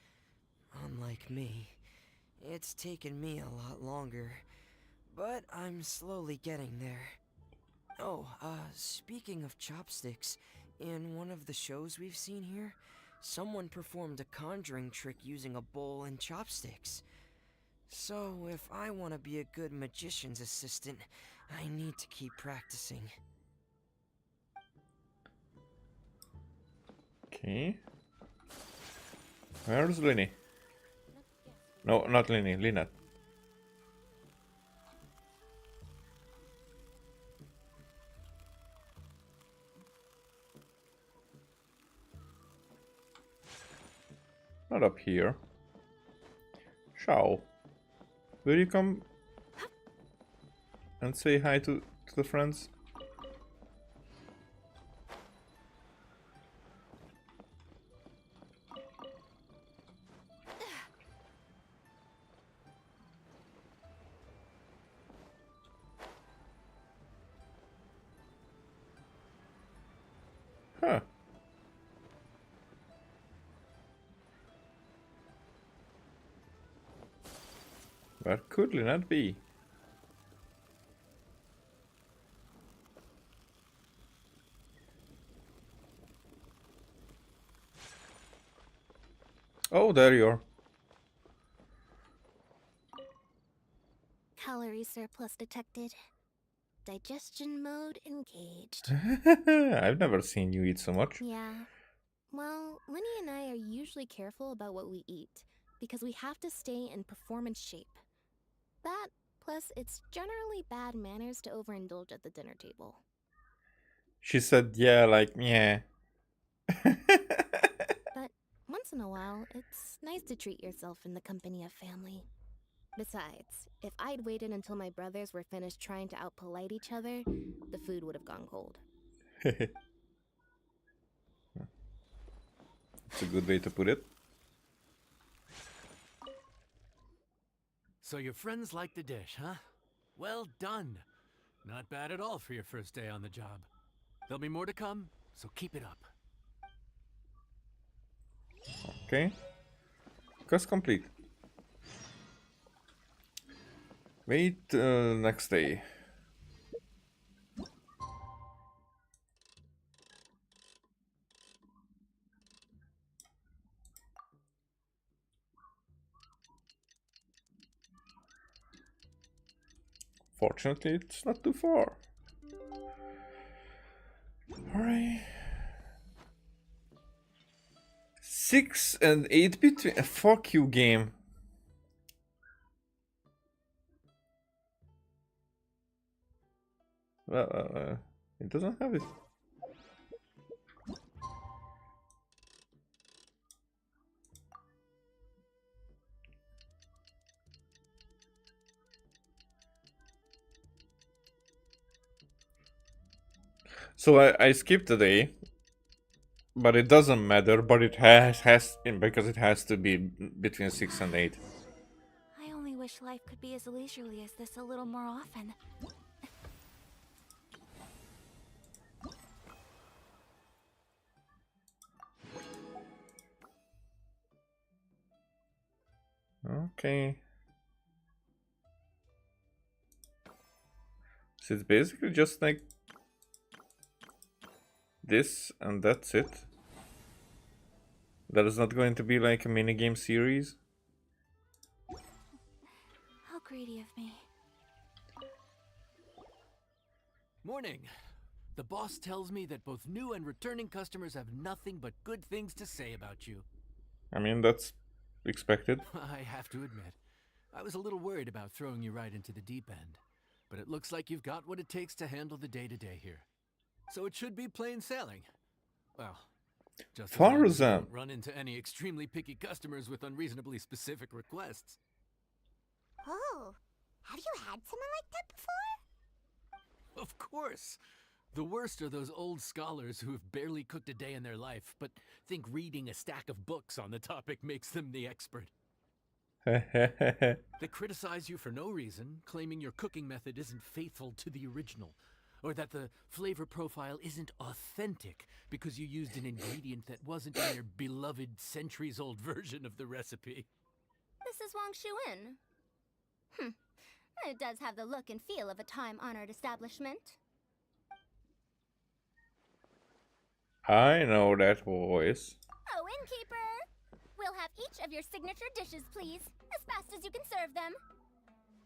Speaker 6: Unlike me, it's taken me a lot longer, but I'm slowly getting there. Oh, speaking of chopsticks, in one of the shows we've seen here, someone performed a conjuring trick using a bowl and chopsticks. So, if I want to be a good magician's assistant, I need to keep practicing.
Speaker 1: Okay. Where's Linny? No, not Linny, Lynette. Not up here. Shao, will you come and say hi to the friends? Huh. Where could Lynette be? Oh, there you are.
Speaker 2: Calorie surplus detected. Digestion mode engaged.
Speaker 1: I've never seen you eat so much.
Speaker 2: Yeah. Well, Lenny and I are usually careful about what we eat because we have to stay in performance shape. That, plus it's generally bad manners to overindulge at the dinner table.
Speaker 1: She said, yeah, like, yeah.
Speaker 2: But once in a while, it's nice to treat yourself in the company of family. Besides, if I'd waited until my brothers were finished trying to outpolite each other, the food would have gone cold.
Speaker 1: It's a good way to put it.
Speaker 4: So your friends like the dish, huh? Well done. Not bad at all for your first day on the job. There'll be more to come, so keep it up.
Speaker 1: Okay. Quest complete. Wait next day. Fortunately, it's not too far. Alright. 6 and 8 between. Fuck you, game. Well, it doesn't have it. So I skipped a day, but it doesn't matter. But it has because it has to be between 6 and 8.
Speaker 3: I only wish life could be as leisurely as this a little more often.
Speaker 1: Okay. So it's basically just like this, and that's it. That is not going to be like a minigame series.
Speaker 3: How greedy of me.
Speaker 4: Morning. The boss tells me that both new and returning customers have nothing but good things to say about you.
Speaker 1: I mean, that's expected.
Speaker 4: I have to admit, I was a little worried about throwing you right into the deep end. But it looks like you've got what it takes to handle the day-to-day here. So it should be plain sailing. Well, just as long as you
Speaker 1: Farzan.
Speaker 4: don't run into any extremely picky customers with unreasonably specific requests.
Speaker 3: Oh, have you had someone like that before?
Speaker 4: Of course. The worst are those old scholars who have barely cooked a day in their life, but think reading a stack of books on the topic makes them the expert. They criticize you for no reason, claiming your cooking method isn't faithful to the original, or that the flavor profile isn't authentic because you used an ingredient that wasn't in your beloved centuries-old version of the recipe.
Speaker 3: This is Wang Shuin. It does have the look and feel of a time-honored establishment.
Speaker 1: I know that voice.
Speaker 3: Oh, innkeeper! We'll have each of your signature dishes, please, as fast as you can serve them.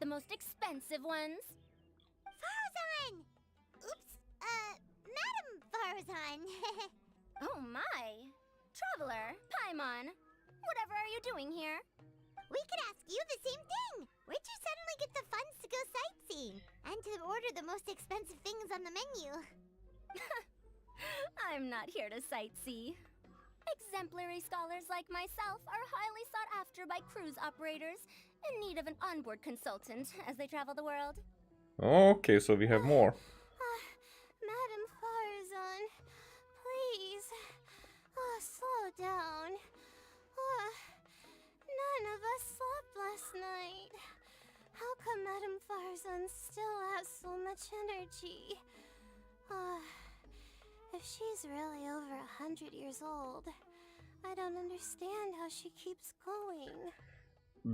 Speaker 3: The most expensive ones. Farzan! Oops, Madam Farzan. Oh my! Traveler, Paimon, whatever are you doing here? We could ask you the same thing. Where'd you suddenly get the funds to go sightseeing? And to order the most expensive things on the menu? I'm not here to sightsee. Exemplary scholars like myself are highly sought after by cruise operators in need of an onboard consultant as they travel the world.
Speaker 1: Okay, so we have more.
Speaker 3: Madam Farzan, please, slow down. None of us slept last night. How come Madam Farzan still has so much energy? If If she's really over 100 years old, I don't understand how she keeps going.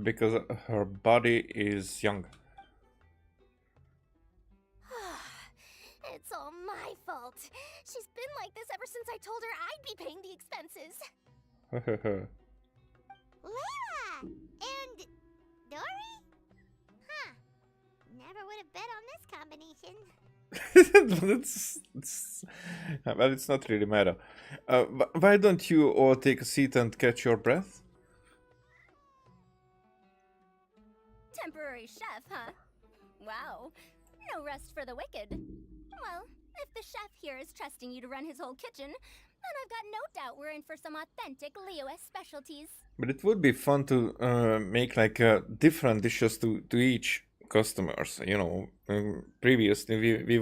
Speaker 1: Because her body is young.
Speaker 2: It's all my fault. She's been like this ever since I told her I'd be paying the expenses.
Speaker 3: Layla! And Dory? Huh. Never would have bet on this combination.
Speaker 1: Well, it's not really matter. Why don't you all take a seat and catch your breath?
Speaker 2: Temporary chef, huh? Wow. No rest for the wicked. Well, if the chef here is trusting you to run his whole kitchen, then I've got no doubt we're in for some authentic Liyue specialties.
Speaker 1: But it would be fun to make like different dishes to each customers. You know, previously we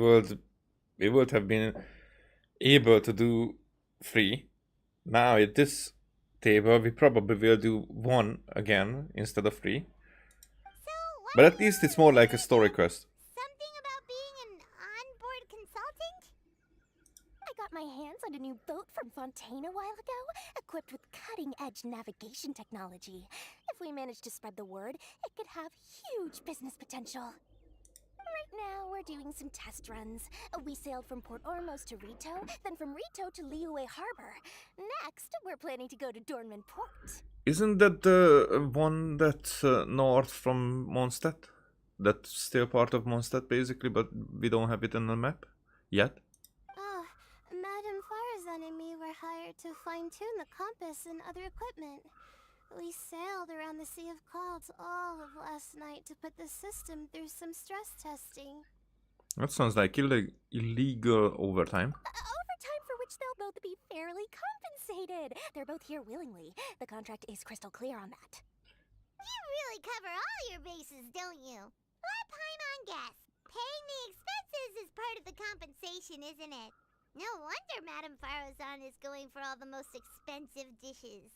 Speaker 1: would have been able to do 3. Now at this table we probably will do 1 again instead of 3. But at least it's more like a story quest.
Speaker 3: Something about being an onboard consultant?
Speaker 2: I got my hands on a new boat from Fontaine a while ago, equipped with cutting-edge navigation technology. If we manage to spread the word, it could have huge business potential. Right now, we're doing some test runs. We sailed from Port Ormos to Rito, then from Rito to Liyue Harbor. Next, we're planning to go to Dornman Port.
Speaker 1: Isn't that the one that's north from Mondstadt? That's still part of Mondstadt basically, but we don't have it on the map yet.
Speaker 3: Oh, Madame Farazan and me were hired to fine-tune the compass and other equipment. We sailed around the Sea of Clouds all of last night to put the system through some stress testing.
Speaker 1: That sounds like illegal overtime.
Speaker 2: Overtime for which they'll both be fairly compensated. They're both here willingly. The contract is crystal clear on that.
Speaker 3: You really cover all your bases, don't you? La Paimon guess. Paying the expenses is part of the compensation, isn't it? No wonder Madame Farazan is going for all the most expensive dishes.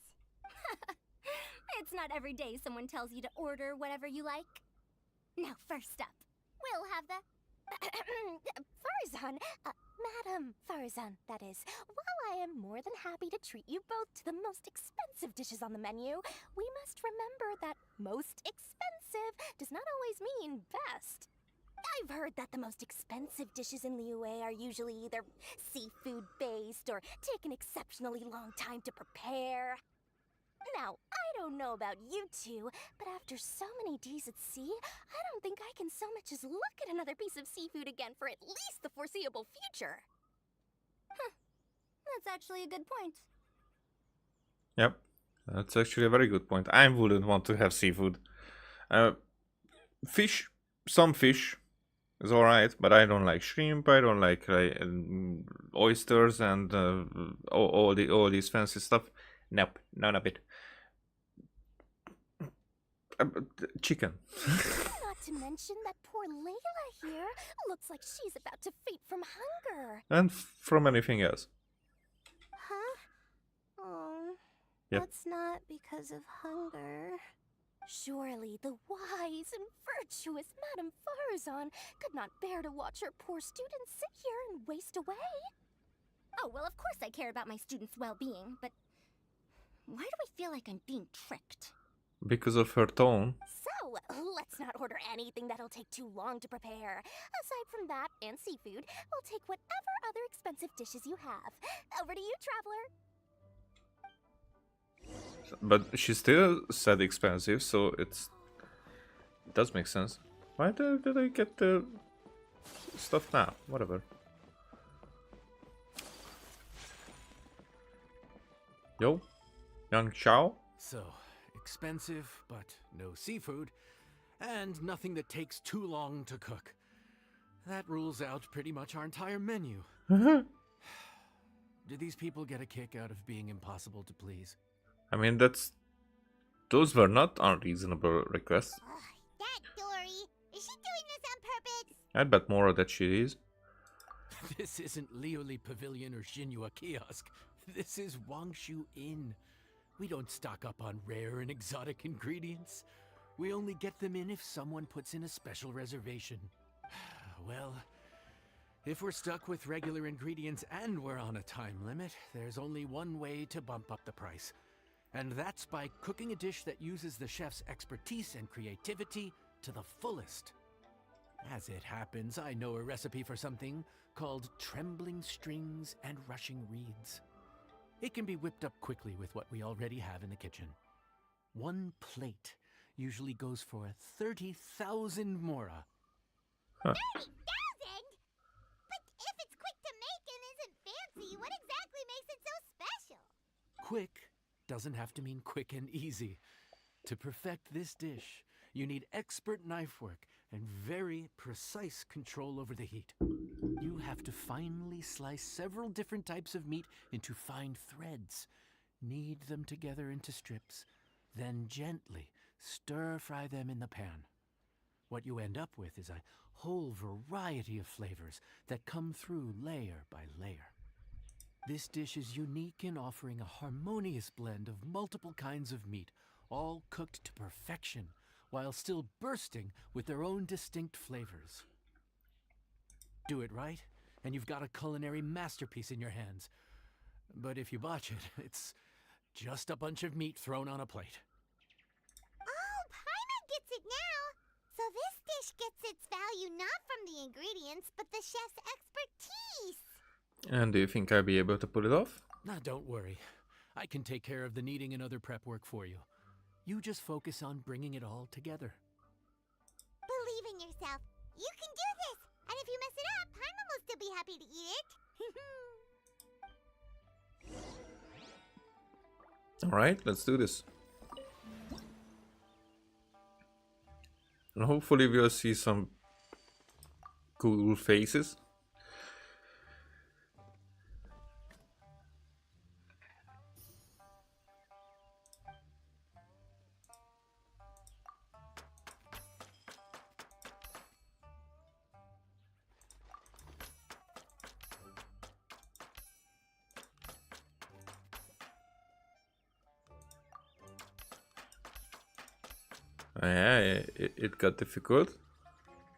Speaker 2: It's not every day someone tells you to order whatever you like. Now, first up, we'll have the... Farazan, Madame Farazan, that is. While I am more than happy to treat you both to the most expensive dishes on the menu, we must remember that most expensive does not always mean best. I've heard that the most expensive dishes in Liyue are usually either seafood-based or take an exceptionally long time to prepare. Now, I don't know about you two, but after so many days at sea, I don't think I can so much as look at another piece of seafood again for at least the foreseeable future. Huh. That's actually a good point.
Speaker 1: Yep, that's actually a very good point. I wouldn't want to have seafood. Fish, some fish is alright, but I don't like shrimp. I don't like oysters and all these fancy stuff. Nope, none of it. Chicken.
Speaker 2: Not to mention that poor Layla here looks like she's about to faint from hunger.
Speaker 1: And from anything else.
Speaker 3: Huh? Oh,
Speaker 1: Yep.
Speaker 3: that's not because of hunger.
Speaker 2: Surely the wise and virtuous Madame Farazan could not bear to watch her poor students sit here and waste away. Oh, well, of course I care about my students' well-being, but why do I feel like I'm being tricked?
Speaker 1: Because of her tone.
Speaker 2: So, let's not order anything that'll take too long to prepare. Aside from that and seafood, we'll take whatever other expensive dishes you have. Over to you, traveler.
Speaker 1: But she still said expensive, so it does make sense. Why did I get the stuff now? Whatever. Yo, young Chow?
Speaker 4: So, expensive, but no seafood, and nothing that takes too long to cook. That rules out pretty much our entire menu. Do these people get a kick out of being impossible to please?
Speaker 1: I mean, those were not unreasonable requests.
Speaker 3: Ugh, that Dory! Is she doing this on purpose?
Speaker 1: I'd bet more that she is.
Speaker 4: This isn't Lioli Pavilion or Shinua Kiosk. This is Wangshu Inn. We don't stock up on rare and exotic ingredients. We only get them in if someone puts in a special reservation. Well, If we're stuck with regular ingredients and we're on a time limit, there's only one way to bump up the price. And that's by cooking a dish that uses the chef's expertise and creativity to the fullest. As it happens, I know a recipe for something called trembling strings and rushing reeds. It can be whipped up quickly with what we already have in the kitchen. One plate usually goes for 30,000 mora.
Speaker 3: 30,000? But if it's quick to make and isn't fancy, what exactly makes it so special?
Speaker 4: Quick doesn't have to mean quick and easy. To perfect this dish, you need expert knife work and very precise control over the heat. You have to finely slice several different types of meat into fine threads, knead them together into strips, then gently stir-fry them in the pan. What you end up with is a whole variety of flavors that come through layer by layer. This dish is unique in offering a harmonious blend of multiple kinds of meat, all cooked to perfection, while still bursting with their own distinct flavors. Do it right, and you've got a culinary masterpiece in your hands. But if you botch it, it's just a bunch of meat thrown on a plate.
Speaker 3: Oh, Paimon gets it now! So this dish gets its value not from the ingredients, but the chef's expertise!
Speaker 1: And do you think I'll be able to pull it off?
Speaker 4: Nah, don't worry. I can take care of the kneading and other prep work for you. You just focus on bringing it all together.
Speaker 3: Believe in yourself. You can do this! And if you mess it up, Paimon will still be happy to eat it.
Speaker 1: Alright, let's do this. And hopefully we'll see some cool faces. Yeah, it got difficult.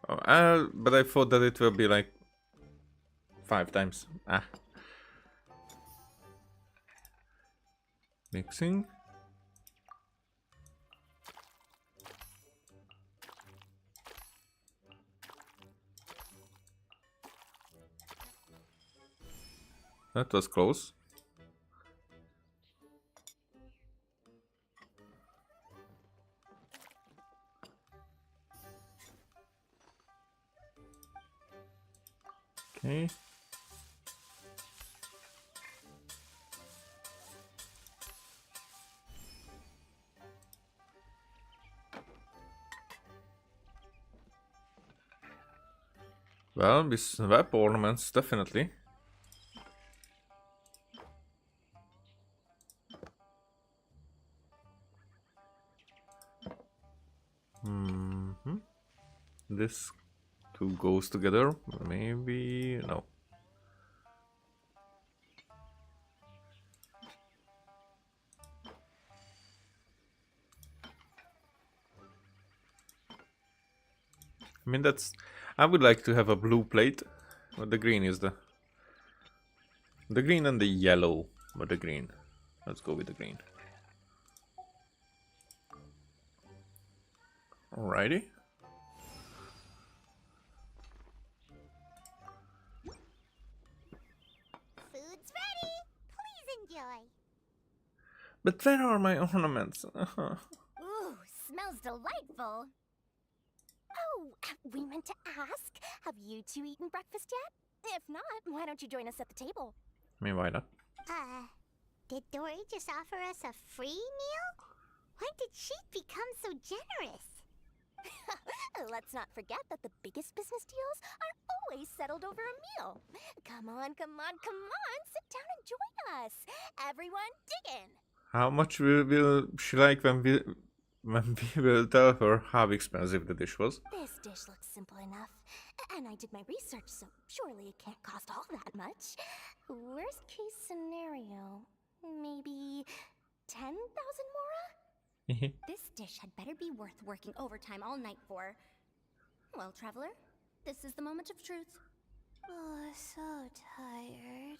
Speaker 1: Oh, but I thought that it will be like 5 times. Ah. Mixing. That was close. Okay. Well, with web ornaments, definitely. This two goes together, maybe no. I mean, I would like to have a blue plate, but the green is the green and the yellow, but the green. Let's go with the green. Alrighty.
Speaker 3: Food's ready. Please enjoy.
Speaker 1: But where are my ornaments?
Speaker 2: Ooh, smells delightful. Oh, we meant to ask, have you two eaten breakfast yet? If not, why don't you join us at the table?
Speaker 1: I mean, why not?
Speaker 3: Did Dory just offer us a free meal? When did she become so generous?
Speaker 2: Let's not forget that the biggest business deals are always settled over a meal. Come on, come on, come on, sit down and join us. Everyone, dig in.
Speaker 1: How much will she like when we will tell her how expensive the dish was?
Speaker 2: This dish looks simple enough, and I did my research, so surely it can't cost all that much. Worst case scenario, maybe 10,000 mora?
Speaker 8: This dish had better be worth working overtime all night for. Well, traveler, this is the moment of truth.
Speaker 3: Oh, so tired.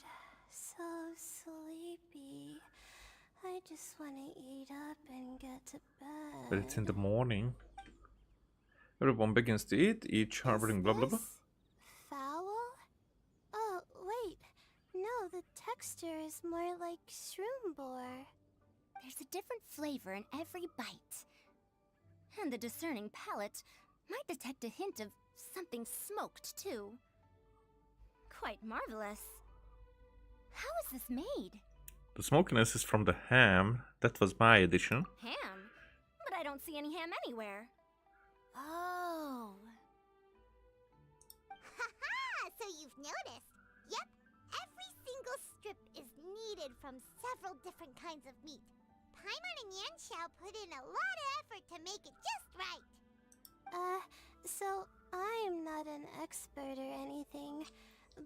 Speaker 3: So sleepy. I just want to eat up and get to bed.
Speaker 1: But it's in the morning. Everyone begins to eat, each harboring blah blah blah.
Speaker 3: Is foul? Oh, wait. No, the texture is more like shroom boar.
Speaker 8: There's a different flavor in every bite. And the discerning palate might detect a hint of something smoked, too. Quite marvelous. How is this made?
Speaker 1: The smokiness is from the ham. That was my addition.
Speaker 8: Ham? But I don't see any ham anywhere. Oh.
Speaker 3: Haha! So you've noticed. Yep, every single strip is needed from several different kinds of meat. Paimon and Yanxiao put in a lot of effort to make it just right. So I'm not an expert or anything,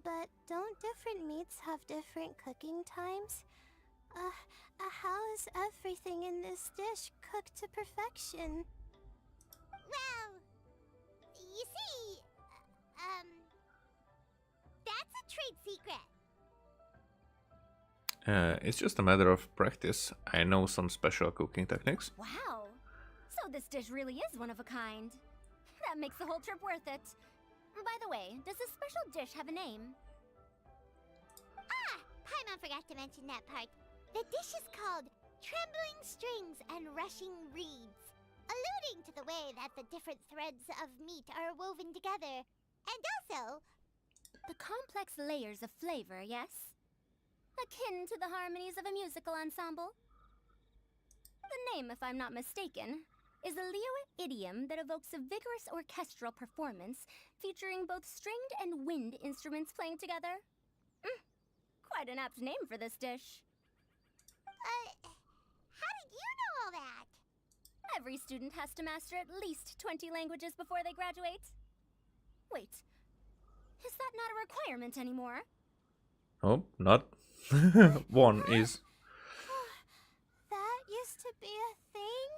Speaker 3: but don't different meats have different cooking times? How is everything in this dish cooked to perfection? Well, you see, that's a trade secret.
Speaker 1: It's just a matter of practice. I know some special cooking techniques.
Speaker 8: Wow. So this dish really is one of a kind. That makes the whole trip worth it. By the way, does this special dish have a name?
Speaker 3: Ah! Paimon forgot to mention that part. The dish is called Trembling Strings and Rushing Reeds, alluding to the way that the different threads of meat are woven together. And also...
Speaker 8: The complex layers of flavor, yes? Akin to the harmonies of a musical ensemble? The name, if I'm not mistaken, is a Liyue idiom that evokes a vigorous orchestral performance featuring both stringed and wind instruments playing together. Quite an apt name for this dish.
Speaker 3: how did you know all that?
Speaker 8: Every student has to master at least 20 languages before they graduate. Wait, is that not a requirement anymore?
Speaker 1: Oh, not. One is.
Speaker 3: That used to be a thing?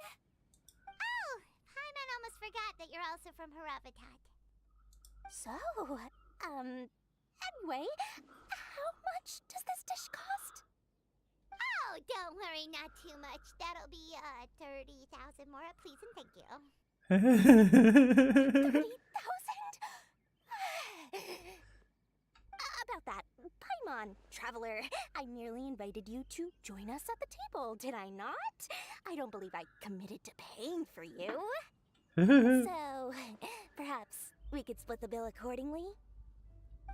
Speaker 3: Oh! Paimon almost forgot that you're also from Haravatat.
Speaker 8: So, anyway, how much does this dish cost?
Speaker 3: Oh, don't worry, not too much. That'll be, 30,000 more, please and thank you.
Speaker 8: 30,000? About that, Paimon, traveler, I merely invited you to join us at the table, did I not? I don't believe I committed to paying for you. So, perhaps we could split the bill accordingly?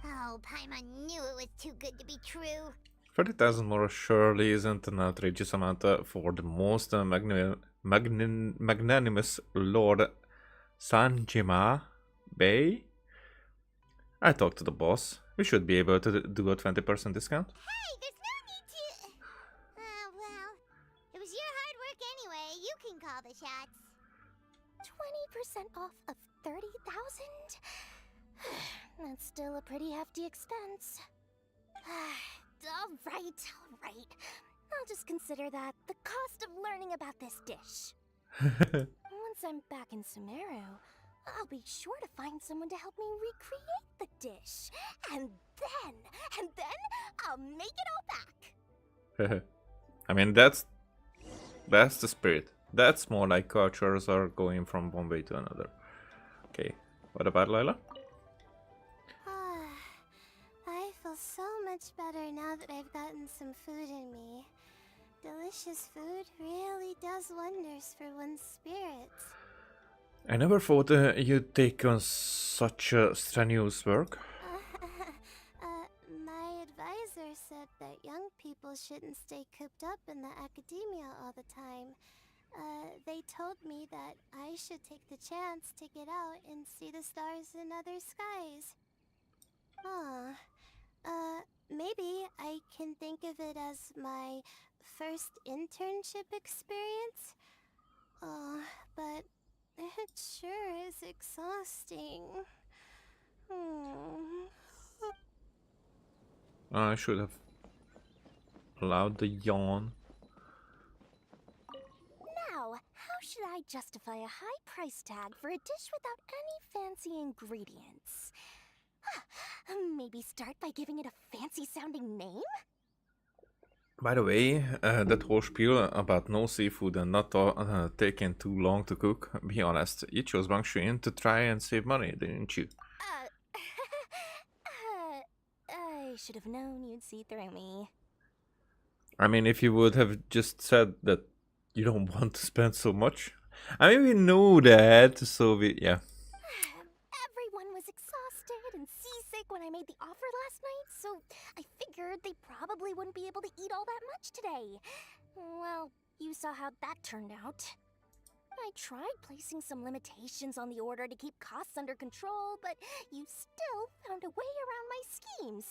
Speaker 3: Oh, Paimon knew it was too good to be true.
Speaker 1: 30,000 more surely isn't an outrageous amount for the most magnanimous Lord Sanjima Bay. I talked to the boss. We should be able to do a 20% discount.
Speaker 3: Hey, there's no need to... well, it was your hard work anyway. You can call the shots.
Speaker 8: 20% off of 30,000? That's still a pretty hefty expense. All right. I'll just consider that the cost of learning about this dish. Once I'm back in Sumeru, I'll be sure to find someone to help me recreate the dish. And then I'll make it all back.
Speaker 1: I mean, that's the spirit. That's more like cultures are going from one way to another. Okay, what about Lila?
Speaker 3: I feel so much better now that I've gotten some food in me. Delicious food really does wonders for one's spirits.
Speaker 1: I never thought you'd take on such strenuous work.
Speaker 3: My advisor said that young people shouldn't stay cooped up in the academia all the time. They told me that I should take the chance to get out and see the stars in other skies. Maybe I can think of it as my first internship experience. But it sure is exhausting.
Speaker 1: I should have allowed the yawn.
Speaker 8: Now, how should I justify a high price tag for a dish without any fancy ingredients? Maybe start by giving it a fancy-sounding name?
Speaker 1: By the way, that whole spiel about no seafood and not taking too long to cook, be honest, you chose Bang Xuan to try and save money, didn't you?
Speaker 8: I should have known you'd see through me.
Speaker 1: I mean, if you would have just said that you don't want to spend so much. I mean, we know that, so yeah.
Speaker 8: Everyone was exhausted and seasick when I made the offer last night, so I figured they probably wouldn't be able to eat all that much today. Well, you saw how that turned out. I tried placing some limitations on the order to keep costs under control, but you still found a way around my schemes.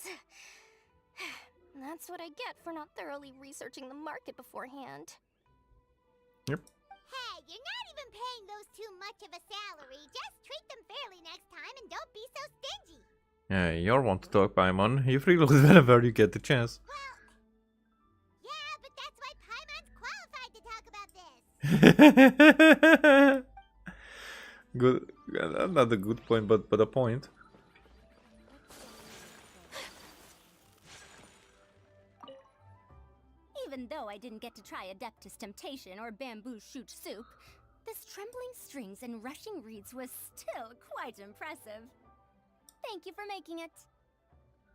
Speaker 8: That's what I get for not thoroughly researching the market beforehand.
Speaker 1: Yep.
Speaker 3: Hey, you're not even paying those too much of a salary. Just treat them fairly next time and don't be so stingy.
Speaker 1: Yeah, you're one to talk, Paimon. You freeload whenever you get the chance.
Speaker 3: Well, yeah, but that's why Paimon's qualified to talk about this.
Speaker 1: Good, not a good point, but a point.
Speaker 9: Even though I didn't get to try Adeptus Temptation or Bamboo Shoot Soup, this trembling strings and rushing reeds was still quite impressive. Thank you for making it.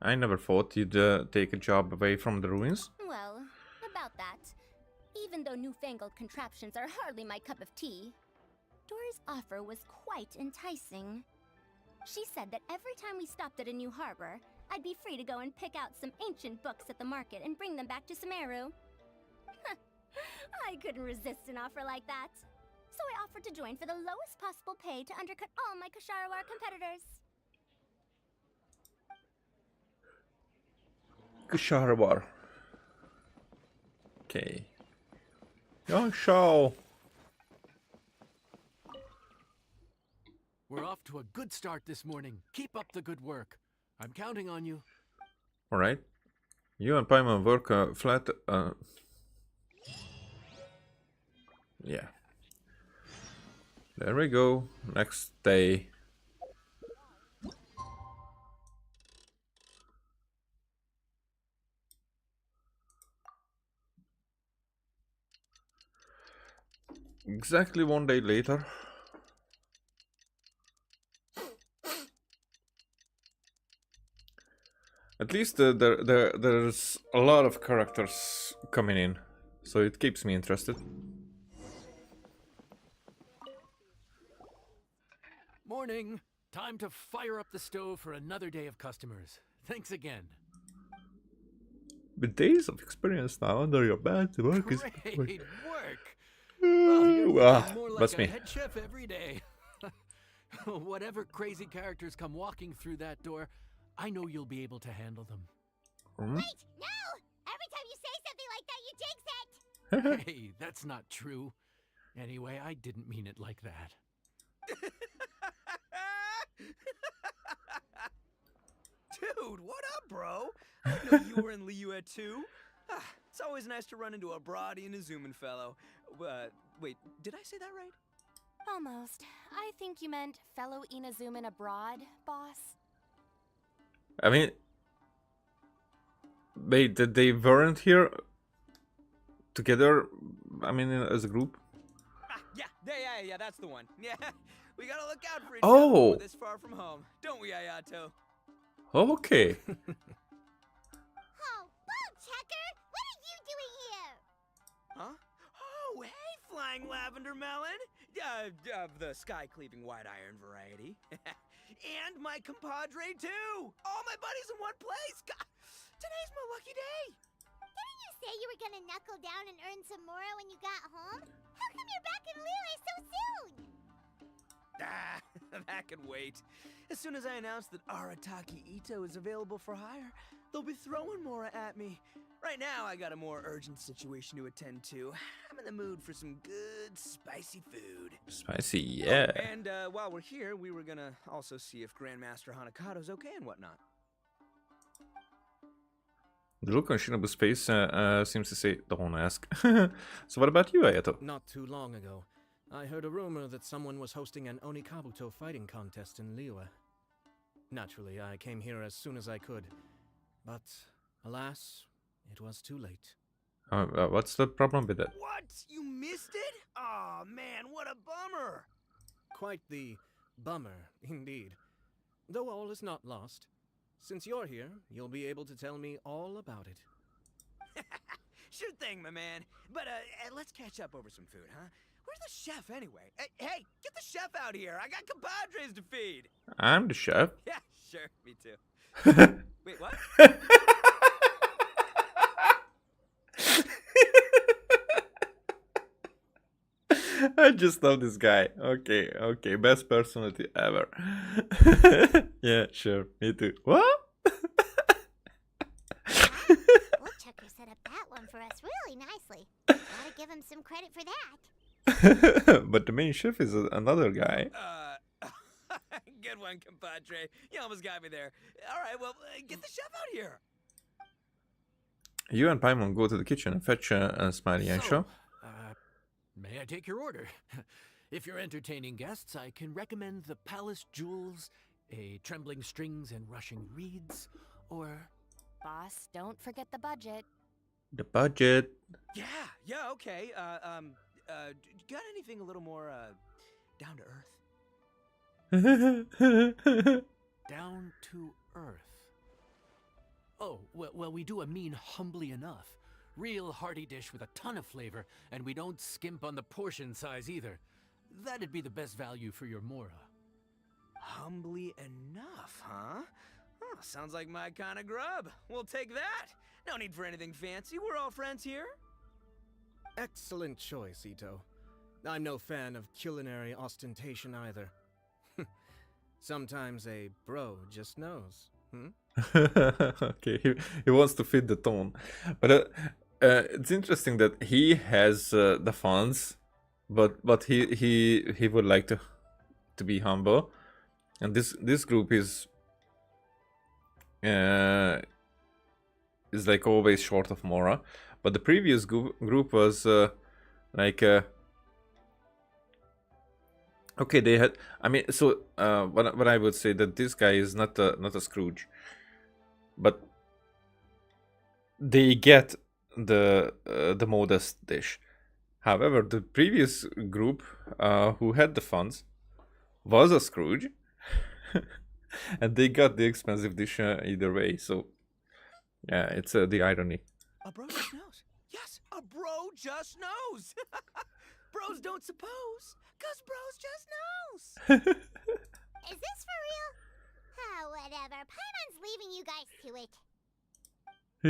Speaker 1: I never thought you'd take a job away from the ruins.
Speaker 9: Well, about that, even though newfangled contraptions are hardly my cup of tea, Dora's offer was quite enticing. She said that every time we stopped at a new harbor, I'd be free to go and pick out some ancient books at the market and bring them back to Sumeru. I couldn't resist an offer like that. So I offered to join for the lowest possible pay to undercut all my Kasharawar competitors.
Speaker 1: Kasharawar. Okay. Young Shao.
Speaker 4: We're off to a good start this morning. Keep up the good work. I'm counting on you.
Speaker 1: Alright. You and Paimon work flat. Yeah. There we go. Next day. Exactly one day later. At least there's a lot of characters coming in, so it keeps me interested.
Speaker 4: Morning. Time to fire up the stove for another day of customers. Thanks again.
Speaker 1: With days of experience now under your belt, work is
Speaker 4: Great work. Well, you're looking more
Speaker 1: that's
Speaker 4: like
Speaker 1: me.
Speaker 4: a head chef every day. Whatever crazy characters come walking through that door, I know you'll be able to handle them.
Speaker 3: Wait, no! Every time you say something like that, you jinx it!
Speaker 4: Hey, that's not true. Anyway, I didn't mean it like that.
Speaker 6: Dude, what up, bro? I didn't know you were in Liyue too. It's always nice to run into a Brody and a Zoomin fellow. Wait, did I say that right?
Speaker 2: Almost. I think you meant fellow Inazuman abroad, boss.
Speaker 1: I mean, they weren't here together. I mean, as a group.
Speaker 6: Yeah, that's the one. Yeah, we gotta look out for each
Speaker 1: Oh.
Speaker 6: other this far from home, don't we, Ayato?
Speaker 1: Okay.
Speaker 3: Oh, Bob Checker! What are you doing here?
Speaker 6: Huh? Oh, hey, Flying Lavender Melon! Of the sky-cleaving white iron variety. And my compadre, too! All my buddies in one place! God, today's my lucky day!
Speaker 3: Didn't you say you were gonna knuckle down and earn some more when you got home? How come you're back in Liyue so soon?
Speaker 6: That can wait. As soon as I announce that Arataki Ito is available for hire, they'll be throwing Mora at me. Right now, I got a more urgent situation to attend to. I'm in the mood for some good, spicy food.
Speaker 1: Spicy, yeah.
Speaker 6: Oh, and while we're here, we were gonna also see if Grandmaster Hanakado's okay and whatnot.
Speaker 1: The look on Shinobu's face seems to say, don't ask. So what about you, Ayato?
Speaker 4: Not too long ago, I heard a rumor that someone was hosting an Onikabuto fighting contest in Liyue.
Speaker 10: Naturally, I came here as soon as I could. But, alas, it was too late.
Speaker 1: What's the problem with that?
Speaker 5: What? You missed it? Aw, man, what a bummer!
Speaker 10: Quite the bummer, indeed. Though all is not lost. Since you're here, you'll be able to tell me all about it.
Speaker 5: Sure thing, my man. But, let's catch up over some food, huh? Where's the chef, anyway? Hey, get the chef out here! I got compadres to feed!
Speaker 1: I'm the chef.
Speaker 5: Yeah, sure, me too. Wait, what?
Speaker 1: I just love this guy. Okay, best personality ever. Yeah, sure, me too. What?
Speaker 3: Woodchucker set up that one for us really nicely. Gotta give him some credit for that.
Speaker 1: But the main chef is another guy.
Speaker 5: Good one, compadre. You almost got me there. Alright, well, get the chef out here!
Speaker 1: You and Paimon go to the kitchen and fetch a Smiley and Show.
Speaker 10: May I take your order? If you're entertaining guests, I can recommend the palace jewels, a trembling strings and rushing reeds, or...
Speaker 2: Boss, don't forget the budget.
Speaker 1: The budget.
Speaker 5: Yeah, okay. Got anything a little more, down to earth?
Speaker 10: Down to earth. Oh, well, we do a mean humbly enough. Real hearty dish with a ton of flavor, and we don't skimp on the portion size either. That'd be the best value for your Mora.
Speaker 5: Humbly enough, huh? Oh, sounds like my kind of grub. We'll take that. No need for anything fancy. We're all friends here.
Speaker 10: Excellent choice, Ito. I'm no fan of culinary ostentation either. Sometimes a bro just knows.
Speaker 1: Okay, he wants to fit the tone, but it's interesting that he has the funds, but he would like to be humble, and this group is like always short of Mora, but the previous group was like. Okay, they had. I mean, so what I would say that this guy is not a Scrooge, but they get the modest dish. However, the previous group who had the funds was a Scrooge, and they got the expensive dish either way. So yeah, it's the irony.
Speaker 5: A bro just knows. Yes, a bro just knows. Bros don't suppose, 'cause bros just knows.
Speaker 3: Is this for real? Oh, whatever. Paimon's leaving you guys to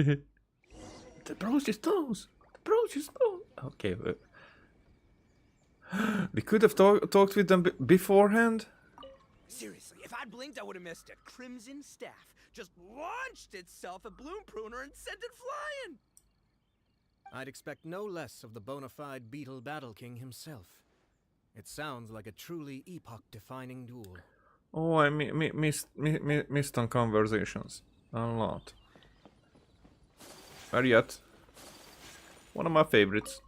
Speaker 3: it.
Speaker 1: The bros just knows. The bros just knows. Okay. We could have talked with them beforehand.
Speaker 5: Seriously, if I'd blinked, I would have missed it. Crimson Staff just launched itself at Bloom Pruner and sent it flying.
Speaker 10: I'd expect no less of the bona fide Beetle Battle King himself. It sounds like a truly epoch-defining duel.
Speaker 1: Oh, I missed on conversations. A lot. Harriet. One of my favorites.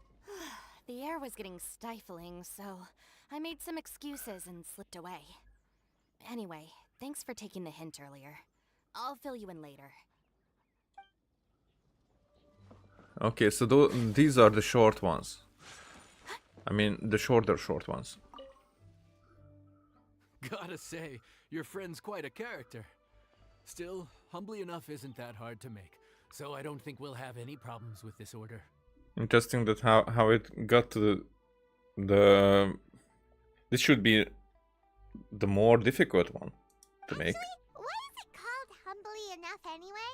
Speaker 2: The air was getting stifling, so I made some excuses and slipped away. Anyway, thanks for taking the hint earlier. I'll fill you in later.
Speaker 1: Okay, so these are the short ones. I mean, the short ones.
Speaker 10: Gotta say, your friend's quite a character. Still, humbly enough isn't that hard to make, so I don't think we'll have any problems with this order.
Speaker 1: Interesting that how it got to the this should be the more difficult one to make.
Speaker 3: Actually, why is it called humbly enough anyway?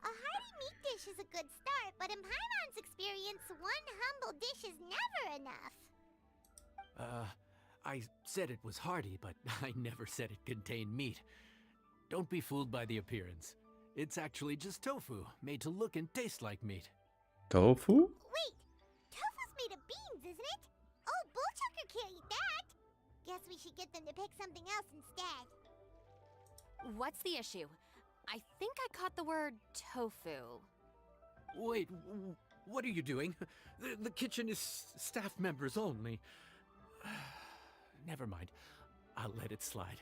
Speaker 3: A hearty meat dish is a good start, but in Paimon's experience, one humble dish is never enough.
Speaker 10: I said it was hearty, but I never said it contained meat. Don't be fooled by the appearance. It's actually just tofu, made to look and taste like meat.
Speaker 1: Tofu?
Speaker 3: Wait, tofu's made of beans, isn't it? Oh, Bullchucker can't eat that. Guess we should get them to pick something else instead.
Speaker 2: What's the issue? I think I caught the word tofu.
Speaker 10: Wait, what are you doing? The kitchen is staff members only. Never mind. I'll let it slide.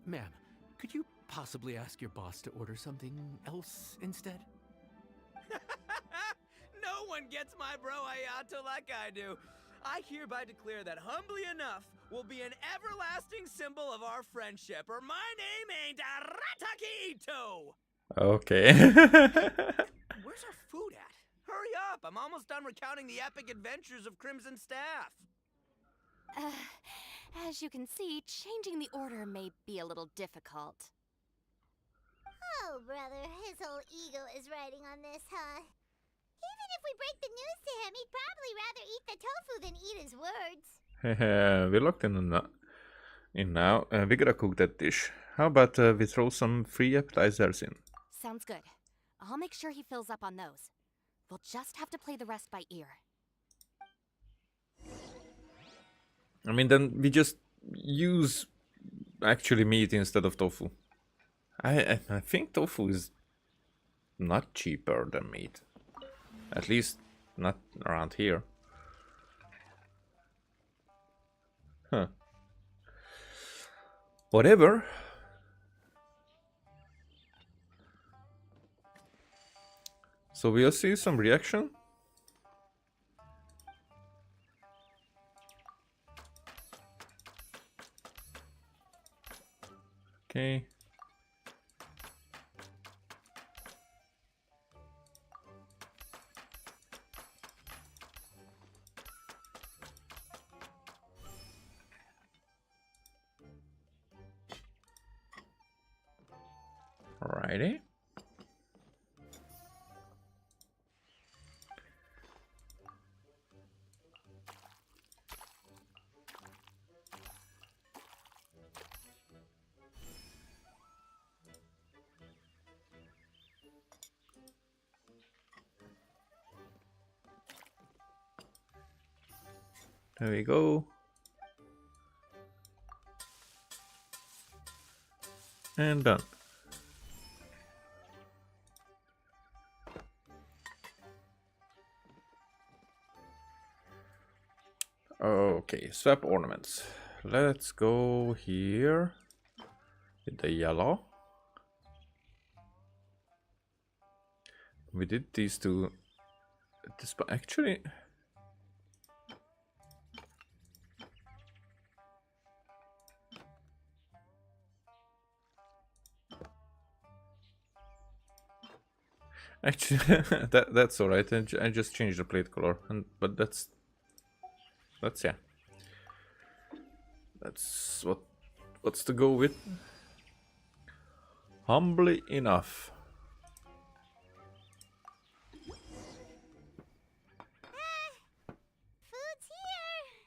Speaker 10: Ma'am, could you possibly ask your boss to order something else instead?
Speaker 6: No one gets my bro Ayato like I do. I hereby declare that Humbly Enough will be an everlasting symbol of our friendship, or my name ain't Arataki Ito!
Speaker 1: Okay.
Speaker 6: Where's our food at? Hurry up! I'm almost done recounting the epic adventures of Crimson Staff.
Speaker 2: As you can see, changing the order may be a little difficult.
Speaker 3: Oh, brother, his whole ego is riding on this, huh? Even if we break the news to him, he'd probably rather eat the tofu than eat his words.
Speaker 1: We're locked in now. We gotta cook that dish. How about we throw some free appetizers in?
Speaker 2: Sounds good. I'll make sure he fills up on those. We'll just have to play the rest by ear.
Speaker 1: I mean, then we just use actually meat instead of tofu. I think tofu is not cheaper than meat. At least not around here. Huh. Whatever. So we'll see some reaction. Okay. Alrighty. There we go. And done. Okay, swap ornaments. Let's go here with the yellow. We did these two. This, but actually, that's all right. I just changed the plate color, but that's yeah. That's what's to go with. Humbly enough.
Speaker 3: Food's here!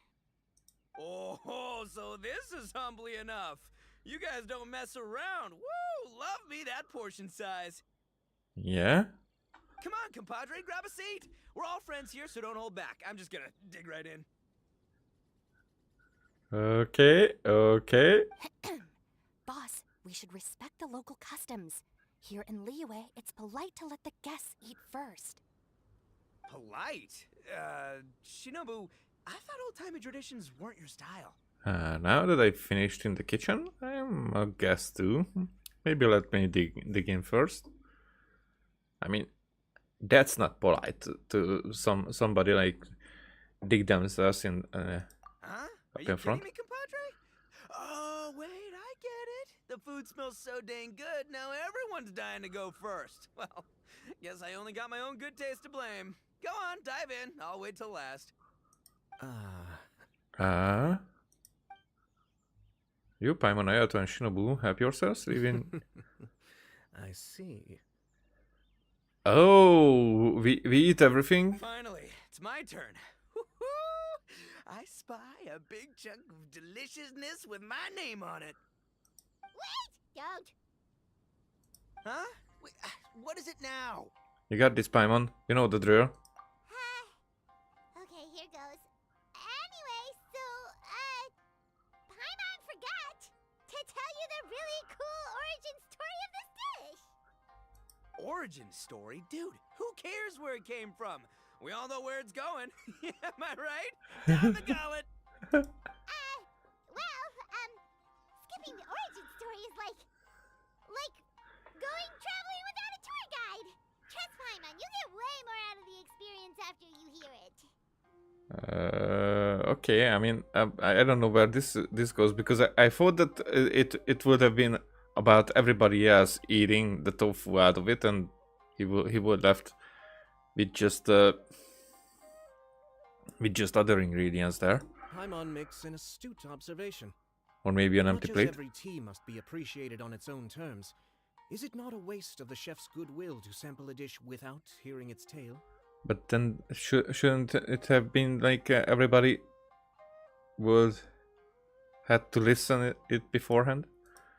Speaker 6: Oh, so this is Humbly Enough. You guys don't mess around. Woo! Love me that portion size.
Speaker 1: Yeah.
Speaker 6: Come on, compadre, grab a seat. We're all friends here, so don't hold back. I'm just gonna dig right in.
Speaker 1: Okay.
Speaker 2: Boss, we should respect the local customs. Here in Liyue, it's polite to let the guests eat first.
Speaker 6: Polite? Shinobu, I thought old-timey traditions weren't your style.
Speaker 1: Now that I've finished in the kitchen, I'm a guest too. Maybe let me dig in first. I mean, that's not polite to somebody like dig themselves in
Speaker 6: Huh? Are
Speaker 1: up
Speaker 6: you
Speaker 1: in front.
Speaker 6: kidding me, compadre? Oh, wait, I get it. The food smells so dang good, now everyone's dying to go first. Well, guess I only got my own good taste to blame. Go on, dive in. I'll wait till last.
Speaker 1: You, Paimon, Ayato, and Shinobu, help yourselves. Even.
Speaker 5: I see.
Speaker 1: Oh, we eat everything.
Speaker 6: Finally, it's my turn. Woo-hoo! I spy a big chunk of deliciousness with my name on it.
Speaker 3: Wait! Don't!
Speaker 6: Huh? Wait, what is it now?
Speaker 1: You got this, Paimon. You know the drill.
Speaker 3: Okay, here goes. Anyway, so, Paimon forgot to tell you the really cool origin story of this dish.
Speaker 6: Origin story? Dude, who cares where it came from? We all know where it's going. Am I right? Down the gullet.
Speaker 3: Skipping the origin story is like Like going traveling without a tour guide. Trust Paimon, you get way more out of the experience after you hear it.
Speaker 1: Okay, I mean, I don't know where this goes, because I thought that it would have been about everybody else eating the tofu out of it, and he would left with just other ingredients there,
Speaker 11: Paimon makes an astute observation.
Speaker 1: or maybe an empty
Speaker 11: Much as
Speaker 1: plate.
Speaker 11: every tea must be appreciated on its own terms, is it not a waste of the chef's goodwill to sample a dish without hearing its tale?
Speaker 1: But then shouldn't it have been like everybody would had to listen it beforehand?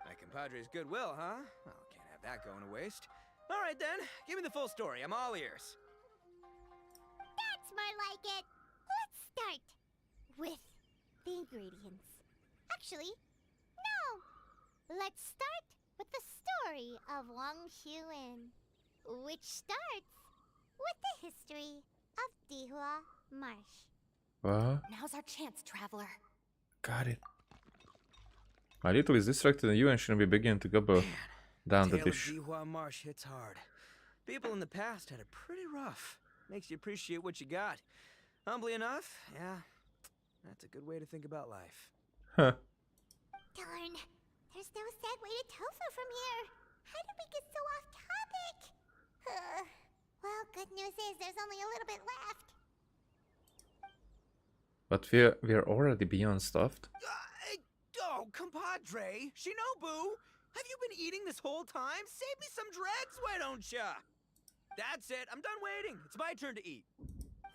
Speaker 6: My compadre's goodwill, huh? Well, can't have that going to waste. All right then, give me the full story. I'm all ears.
Speaker 3: That's more like it. Let's start with the ingredients. Actually, no. Let's start with the story of Wang Xuan, which starts with the history of Dihua Marsh.
Speaker 1: What?
Speaker 8: Now's our chance, traveler.
Speaker 1: Got it. My little is distracted, and you and shouldn't be beginning to gobble down the
Speaker 6: Tale
Speaker 1: dish.
Speaker 6: of Dihua Marsh hits hard. People in the past had it pretty rough. Makes you appreciate what you got. Humbly enough, yeah, that's a good way to think about life.
Speaker 1: Huh.
Speaker 3: Darn, there's no segue to tofu from here. How did we get so off topic? Well, good news is there's only a little bit left.
Speaker 1: But we're already beyond stuffed.
Speaker 6: Oh, compadre, Shinobu, have you been eating this whole time? Save me some dregs, why don't ya? That's it, I'm done waiting. It's my turn to eat.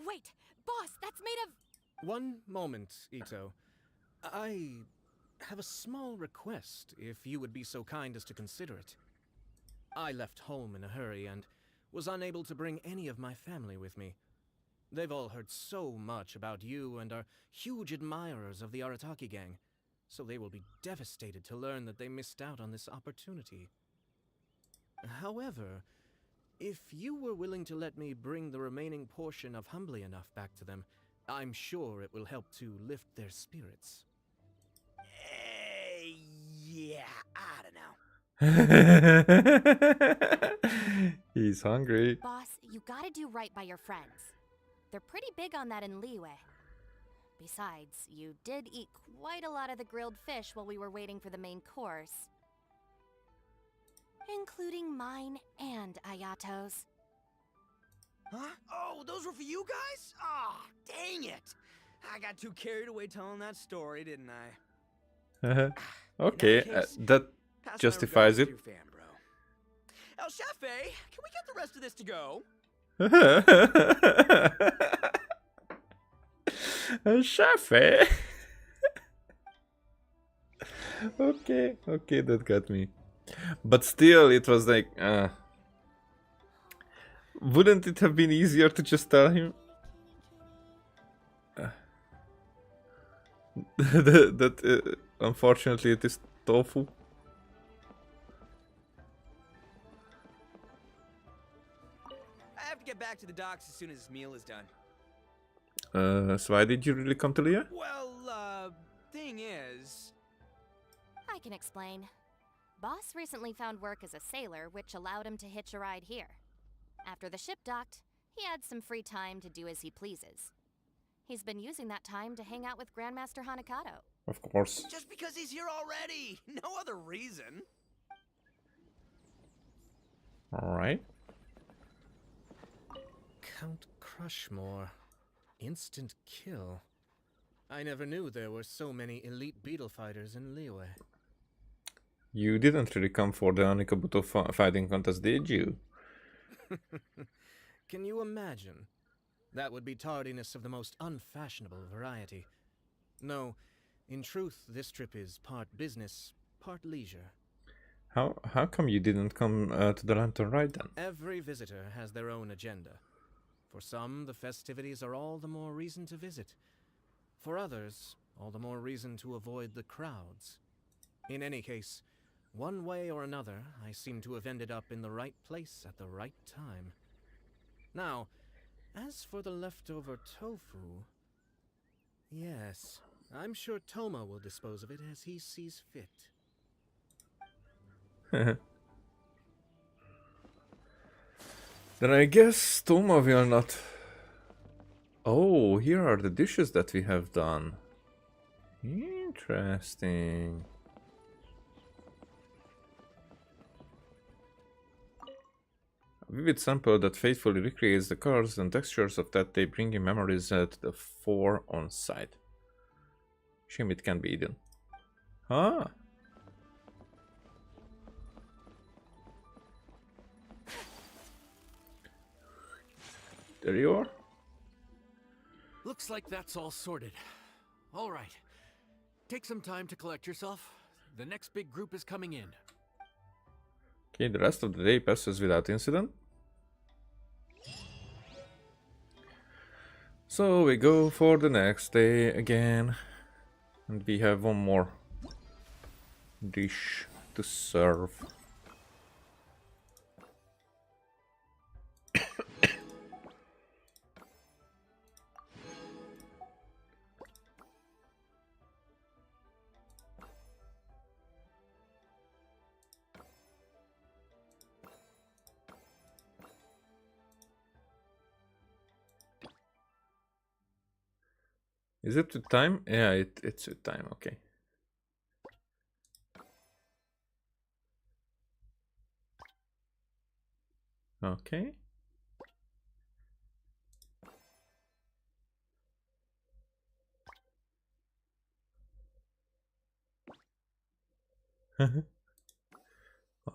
Speaker 8: Wait, boss, that's made of...
Speaker 11: One moment, Ito. I have a small request, if you would be so kind as to consider it. I left home in a hurry and was unable to bring any of my family with me. They've all heard so much about you and are huge admirers of the Arataki gang, so they will be devastated to learn that they missed out on this opportunity. However, if you were willing to let me bring the remaining portion of Humbly Enough back to them, I'm sure it will help to lift their spirits.
Speaker 6: Yeah, I don't know.
Speaker 1: He's hungry.
Speaker 8: Boss, you gotta do right by your friends. They're pretty big on that in Liyue. Besides, you did eat quite a lot of the grilled fish while we were waiting for the main course. Including mine and Ayato's.
Speaker 6: Huh? Oh, those were for you guys? Oh, dang it. I got too carried away telling that story, didn't I?
Speaker 1: Okay, that
Speaker 6: Pass
Speaker 1: justifies
Speaker 6: my
Speaker 1: it.
Speaker 6: regards to your fan, bro. El Chefe, can we get the rest of this to go?
Speaker 1: Chef. Okay, that got me. But still, it was like, wouldn't it have been easier to just tell him that unfortunately it is tofu?
Speaker 6: I have to get back to the docks as soon as this meal is done.
Speaker 1: So why did you really come to Leah?
Speaker 6: Well, thing is...
Speaker 8: I can explain. Boss recently found work as a sailor, which allowed him to hitch a ride here. After the ship docked, he had some free time to do as he pleases. He's been using that time to hang out with Grandmaster Hanakato.
Speaker 1: Of course.
Speaker 6: Just because he's here already! No other reason!
Speaker 1: Alright.
Speaker 11: Count Crushmore. Instant kill. I never knew there were so many elite beetle fighters in Liyue.
Speaker 1: You didn't really come for the Anikabuto fighting contest, did you?
Speaker 11: Can you imagine? That would be tardiness of the most unfashionable variety. No, in truth, this trip is part business, part leisure.
Speaker 1: How come you didn't come to the Lantern Ride then?
Speaker 11: Every visitor has their own agenda. For some, the festivities are all the more reason to visit. For others, all the more reason to avoid the crowds. In any case, one way or another, I seem to have ended up in the right place at the right time. Now, as for the leftover tofu... Yes, I'm sure Toma will dispose of it as he sees fit.
Speaker 1: Then I guess Toma will not... Oh, here are the dishes that we have done. Interesting. A vivid sample that faithfully recreates the colors and textures of that day, bringing memories to the fore on site. Shame it can't be eaten. Ah. There you are.
Speaker 10: Looks like that's all sorted. All right. Take some time to collect yourself. The next big group is coming in.
Speaker 1: Okay, the rest of the day passes without incident. So we go for the next day again. And we have one more dish to serve. Is it with time? Yeah, it's with time, okay. Okay.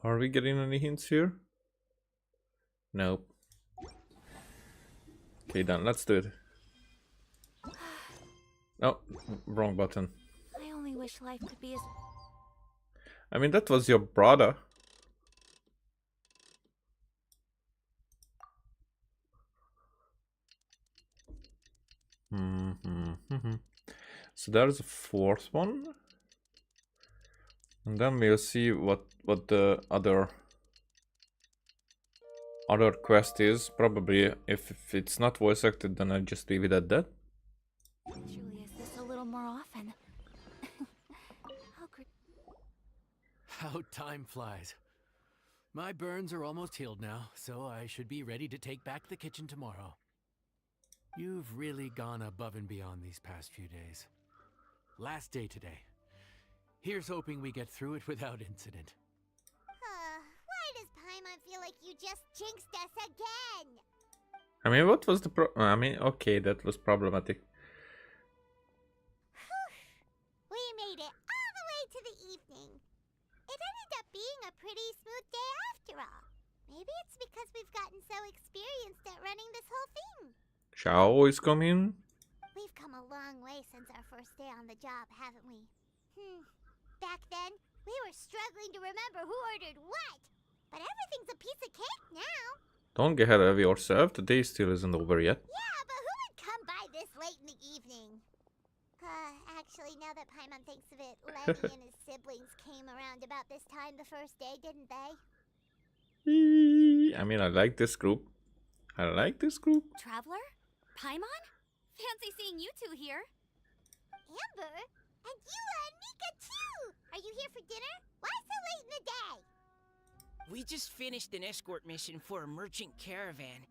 Speaker 1: Are we getting any hints here? Nope. Okay, done. Let's do it. Oh, wrong button.
Speaker 2: I only wish life could be as...
Speaker 1: I mean, that was your brother. So there's a fourth one. And then we'll see what the other quest is. Probably if it's not voice acted, then I'll just leave it at that.
Speaker 2: Julius, this a little more often.
Speaker 10: How time flies. My burns are almost healed now, so I should be ready to take back the kitchen tomorrow. You've really gone above and beyond these past few days. Last day today. Here's hoping we get through it without incident.
Speaker 3: Why does Paimon feel like you just jinxed us again?
Speaker 1: I mean, what was the I mean, okay, that was problematic.
Speaker 3: We made it all the way to the evening. It ended up being a pretty smooth day after all. Maybe it's because we've gotten so experienced at running this whole thing.
Speaker 1: Xiao is coming.
Speaker 3: We've come a long way since our first day on the job, haven't we? Back then, we were struggling to remember who ordered what. But everything's a piece of cake now.
Speaker 1: Don't get ahead of yourself. The day still isn't over yet.
Speaker 3: Yeah, but who would come by this late in the evening? Actually, now that Paimon thinks of it, Lenny and his siblings came around about this time the first day, didn't they?
Speaker 1: I mean, I like this group.
Speaker 9: Traveler? Paimon? Fancy seeing you two here.
Speaker 3: Amber? And Eula and Mika too! Are you here for dinner? Why so late in the day?
Speaker 6: We just finished an escort mission for a merchant caravan.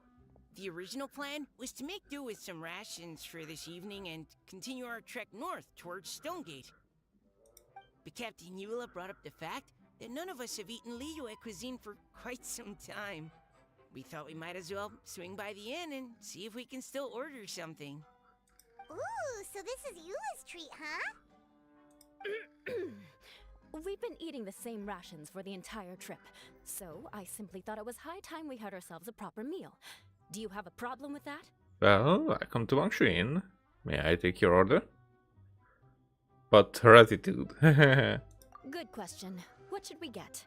Speaker 6: The original plan was to make do with some rations for this evening and continue our trek north towards Stonegate. But Captain Eula brought up the fact that none of us have eaten Liyue cuisine for quite some time. We thought we might as well swing by the inn and see if we can still order something.
Speaker 3: Ooh, so this is Eula's treat, huh?
Speaker 2: We've been eating the same rations for the entire trip, so I simply thought it was high time we had ourselves a proper meal. Do you have a problem with that?
Speaker 1: Well, welcome to Wang Xuan. May I take your order? But her attitude.
Speaker 2: Good question. What should we get?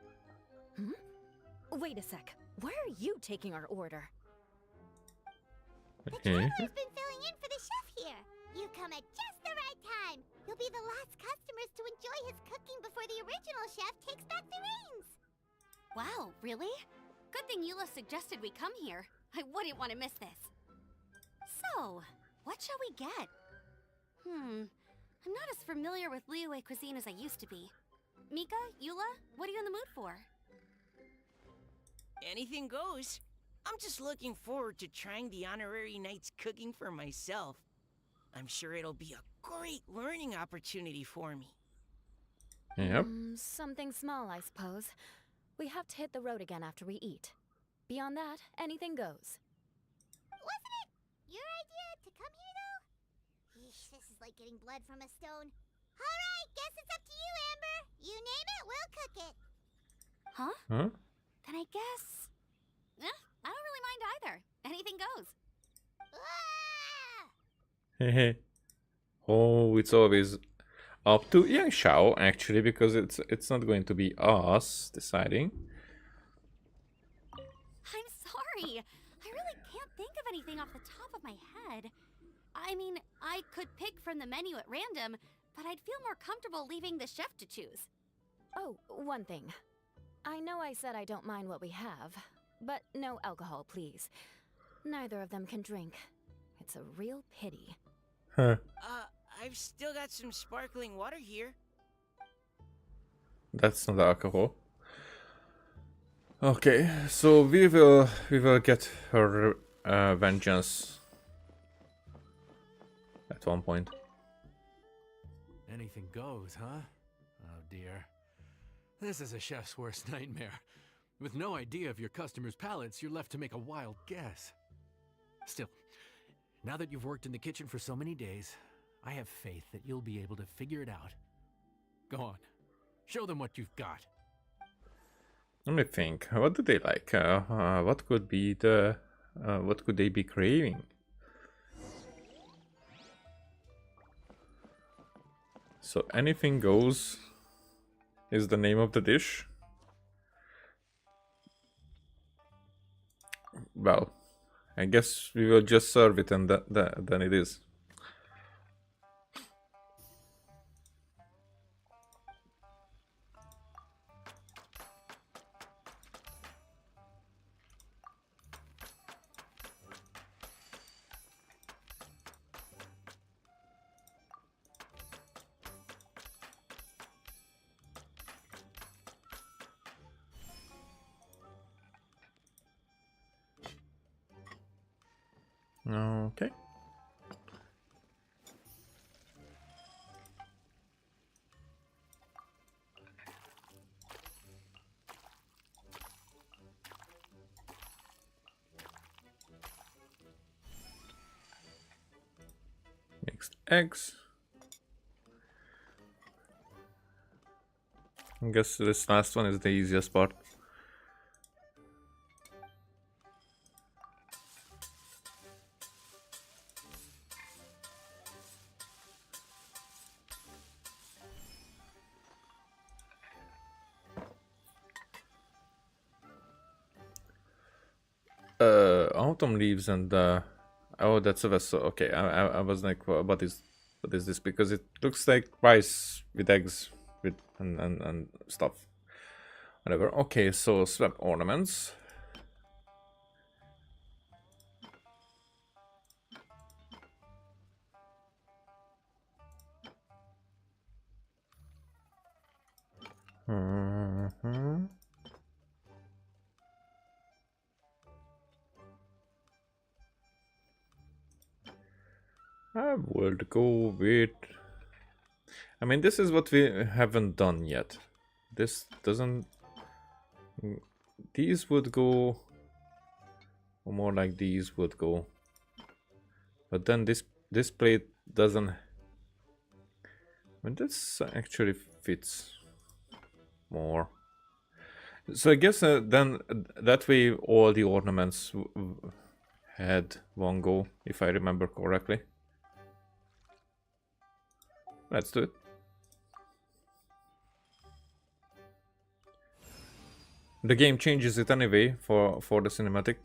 Speaker 2: Wait a sec. Why are you taking our order?
Speaker 3: The traveler's been filling in for the chef here. You come at just the right time. You'll be the last customers to enjoy his cooking before the original chef takes back the reins.
Speaker 9: Wow, really? Good thing Eula suggested we come here. I wouldn't want to miss this. So, what shall we get? I'm not as familiar with Liyue cuisine as I used to be. Mika, Eula, what are you in the mood for?
Speaker 6: Anything goes. I'm just looking forward to trying the honorary knight's cooking for myself. I'm sure it'll be a great learning opportunity for me.
Speaker 1: Yep.
Speaker 2: Something small, I suppose. We have to hit the road again after we eat. Beyond that, anything goes.
Speaker 3: Wasn't it your idea to come here, though? Yeesh, this is like getting blood from a stone. Alright, guess it's up to you, Amber. You name it, we'll cook it.
Speaker 8: Huh?
Speaker 1: Huh?
Speaker 8: Then I guess... I don't really mind either. Anything goes.
Speaker 3: Ah!
Speaker 1: Hehe. Oh, it's always up to Yang Shao actually, because it's not going to be us deciding.
Speaker 8: I'm sorry. I really can't think of anything off the top of my head. I mean, I could pick from the menu at random, but I'd feel more comfortable leaving the chef to choose.
Speaker 2: Oh, one thing. I know I said I don't mind what we have, but no alcohol, please. Neither of them can drink. It's a real pity.
Speaker 1: Huh.
Speaker 6: I've still got some sparkling water here.
Speaker 1: That's not alcohol. Okay, so we will get her vengeance at one point.
Speaker 10: Anything goes, huh? Oh dear. This is a chef's worst nightmare. With no idea of your customers' palates, you're left to make a wild guess. Still, now that you've worked in the kitchen for so many days, I have faith that you'll be able to figure it out. Go on. Show them what you've got.
Speaker 1: Let me think. What do they like? What could be the? What could they be craving? So anything goes is the name of the dish. Well, I guess we will just serve it, and then it is. Okay. Mixed eggs. I guess this last one is the easiest part. Autumn leaves and oh, that's a vessel. Okay, I was like, what is this? Because it looks like rice with eggs with and stuff. Whatever. Okay, so swap ornaments. I would go with... I mean, this is what we haven't done yet. This doesn't... These would go... Or more like these would go. But then this plate doesn't... I mean, this actually fits more. So I guess then that way all the ornaments had one go, if I remember correctly. Let's do it. The game changes it anyway for the cinematic.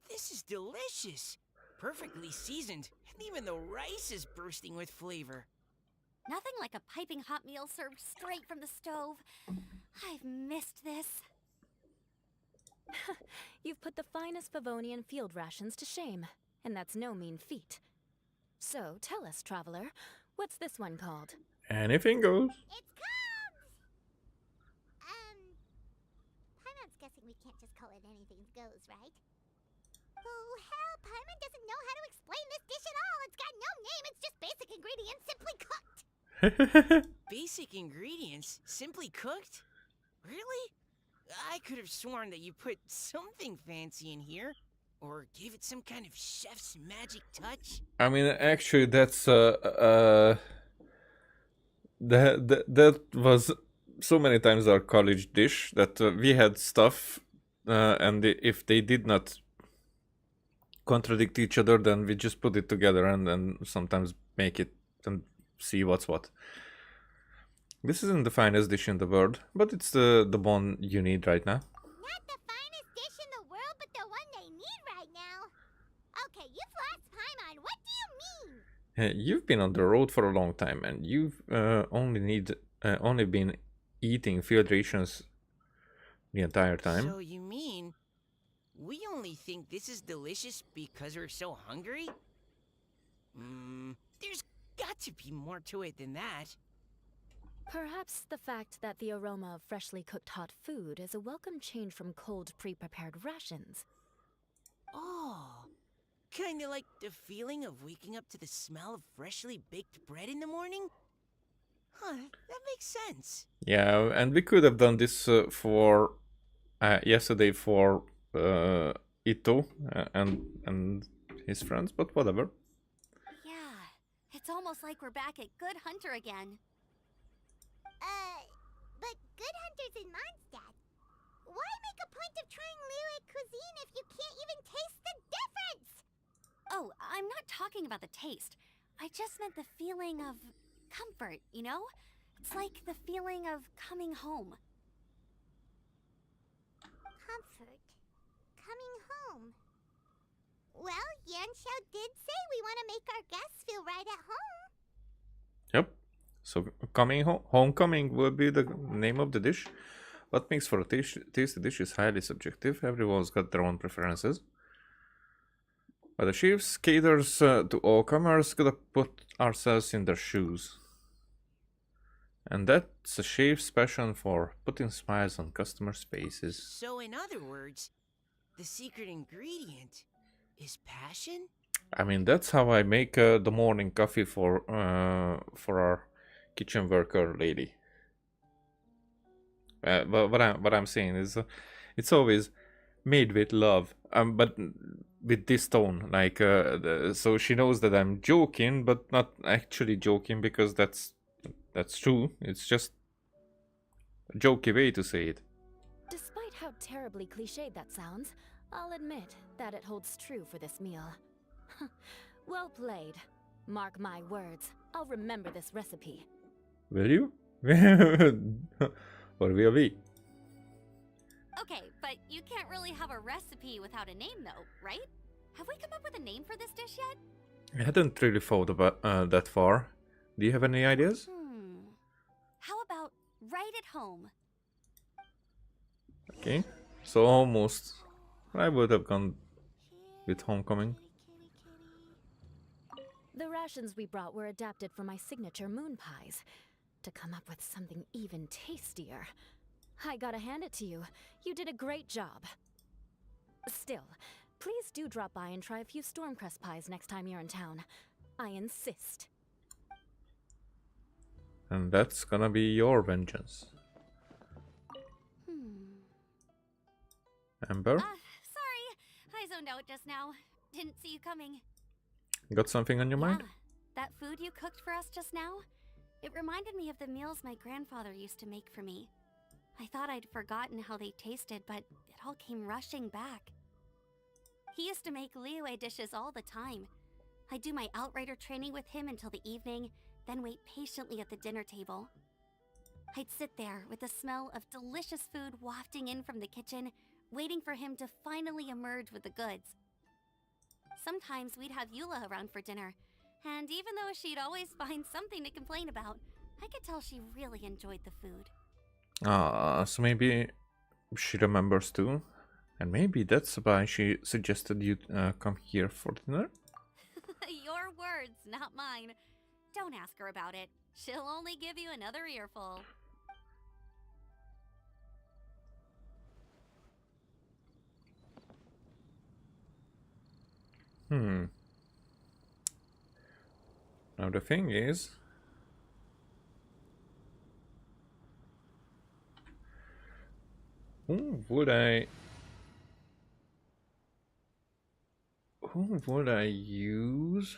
Speaker 6: This is delicious. Perfectly seasoned, and even the rice is bursting with flavor.
Speaker 8: Nothing like a piping hot meal served straight from the stove. I've missed this.
Speaker 2: You've put the finest Favonian field rations to shame, and that's no mean feat. So tell us, traveler, what's this one called?
Speaker 1: Anything goes.
Speaker 3: It's called... goes, right? Oh, hell, Paimon doesn't know how to explain this dish at all. It's got no name, it's just basic ingredients simply cooked.
Speaker 6: Basic ingredients? Simply cooked? Really? I could have sworn that you put something fancy in here. Or gave it some kind of chef's magic touch.
Speaker 1: I mean, actually, that's that was so many times our college dish that we had stuff, and if they did not contradict each other, then we just put it together and then sometimes make it and see what's what. This isn't the finest dish in the world, but it's the bond you need right now.
Speaker 3: Not the finest dish in the world, but the one they need right now. Okay, you've lost Paimon. What do you mean?
Speaker 1: You've been on the road for a long time, and you've only been eating field rations the entire time.
Speaker 6: So you mean we only think this is delicious because we're so hungry? There's got to be more to it than that.
Speaker 2: Perhaps the fact that the aroma of freshly cooked hot food is a welcome change from cold, pre-prepared rations.
Speaker 6: Oh, kinda like the feeling of waking up to the smell of freshly baked bread in the morning? Huh, that makes sense.
Speaker 1: Yeah, and we could have done this for yesterday for Ito and his friends, but whatever.
Speaker 9: Yeah, it's almost like we're back at Good Hunter again.
Speaker 3: But Good Hunter's in Mondstadt. Why make a point of trying Liyue cuisine if you can't even taste the difference?
Speaker 9: Oh, I'm not talking about the taste. I just meant the feeling of comfort, you know? It's like the feeling of coming home.
Speaker 3: Comfort. Coming home. Well, Yanxiao did say we want to make our guests feel right at home.
Speaker 1: Yep. So homecoming will be the name of the dish. What makes for a tasty dish is highly subjective. Everyone's got their own preferences. But the chiefs caters to all comers. Gotta put ourselves in their shoes. And that's a chef's passion for putting smiles on customers' faces.
Speaker 6: So in other words, the secret ingredient is passion?
Speaker 1: I mean, that's how I make the morning coffee for our kitchen worker lady. But what I'm saying is, it's always made with love, but with this tone, like so she knows that I'm joking, but not actually joking because that's true. It's just a jokey way to say it.
Speaker 2: Despite how terribly cliched that sounds, I'll admit that it holds true for this meal. Well played. Mark my words, I'll remember this recipe.
Speaker 1: Will you? Or will we?
Speaker 9: Okay, but you can't really have a recipe without a name, though, right? Have we come up with a name for this dish yet?
Speaker 1: I hadn't really thought about that far. Do you have any ideas?
Speaker 9: How about right at home?
Speaker 1: Okay, so almost. I would have gone with homecoming.
Speaker 2: The rations we brought were adapted for my signature moon pies. To come up with something even tastier. I gotta hand it to you. You did a great job. Still, please do drop by and try a few Stormcrest pies next time you're in town. I insist.
Speaker 1: And that's gonna be your vengeance. Amber?
Speaker 9: Sorry, I zoned out just now. Didn't see you coming.
Speaker 1: Got something on your mind?
Speaker 9: That food you cooked for us just now? It reminded me of the meals my grandfather used to make for me. I thought I'd forgotten how they tasted, but it all came rushing back. He used to make Liyue dishes all the time. I'd do my outrider training with him until the evening, then wait patiently at the dinner table. I'd sit there with the smell of delicious food wafting in from the kitchen, waiting for him to finally emerge with the goods. Sometimes we'd have Eula around for dinner, and even though she'd always find something to complain about, I could tell she really enjoyed the food.
Speaker 1: So maybe she remembers too. And maybe that's why she suggested you come here for dinner?
Speaker 9: Your words, not mine. Don't ask her about it. She'll only give you another earful.
Speaker 1: Now the thing is, who would I use?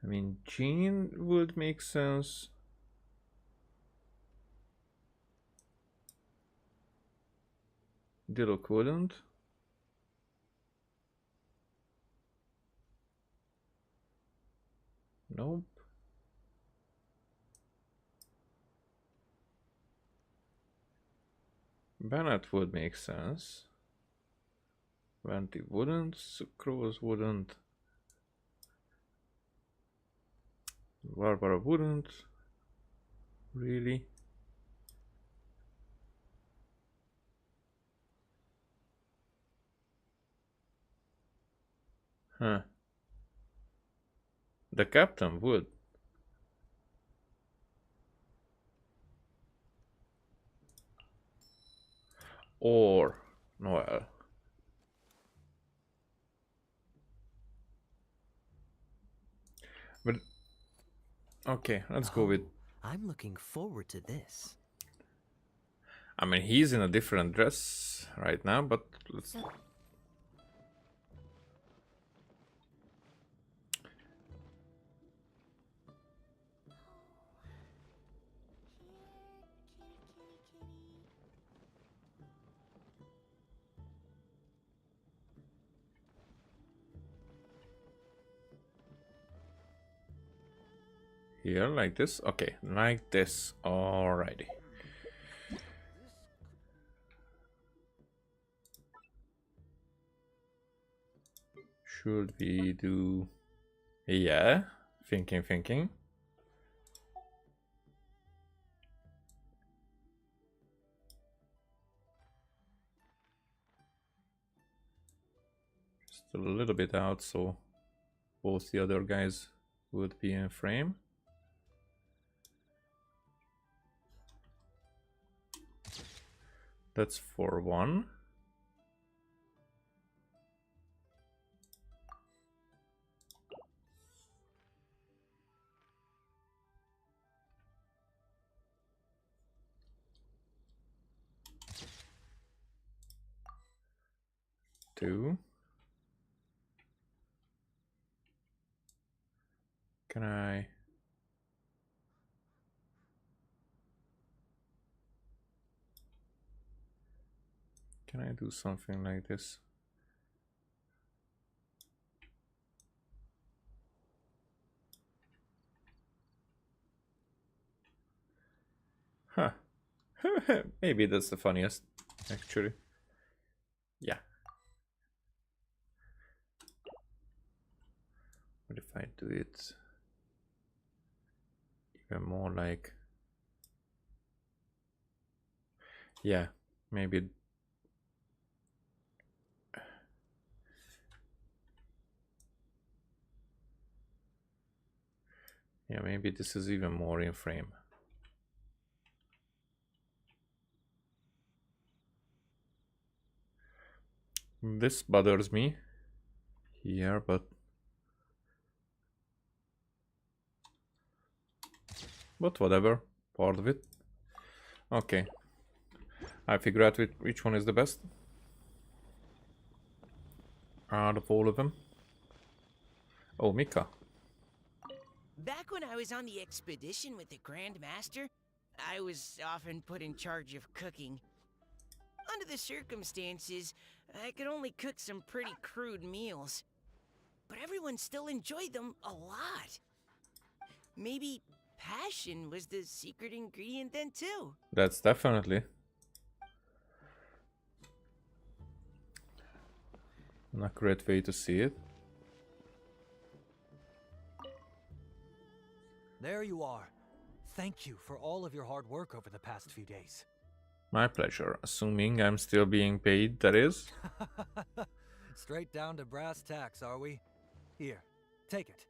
Speaker 1: I mean, Jean would make sense. Diluc wouldn't. Nope. Bennett would make sense. Venti wouldn't. Sucrose wouldn't. Barbara wouldn't. Really? Huh. The captain would. Or Noel. But okay, let's go with.
Speaker 6: I'm looking forward to this.
Speaker 1: I mean, he's in a different dress right now, but let's. Here, like this? Okay, like this. Alrighty. Should we do... Yeah, thinking. Just a little bit out, so both the other guys would be in frame. That's for one. Two. Can I... Can I do something like this? Huh. Maybe that's the funniest, actually. Yeah. What if I do it even more like... Yeah, maybe... Yeah, maybe this is even more in frame. This bothers me here, but whatever, part of it. Okay, I figure out which one is the best out of all of them. Oh, Mika.
Speaker 6: Back when I was on the expedition with the Grand Master, I was often put in charge of cooking. Under the circumstances, I could only cook some pretty crude meals. But everyone still enjoyed them a lot. Maybe passion was the secret ingredient then too.
Speaker 1: That's definitely an accurate way to see it.
Speaker 5: There you are. Thank you for all of your hard work over the past few days.
Speaker 1: My pleasure, assuming I'm still being paid, that is.
Speaker 5: Straight down to brass tacks, are we? Here, take it.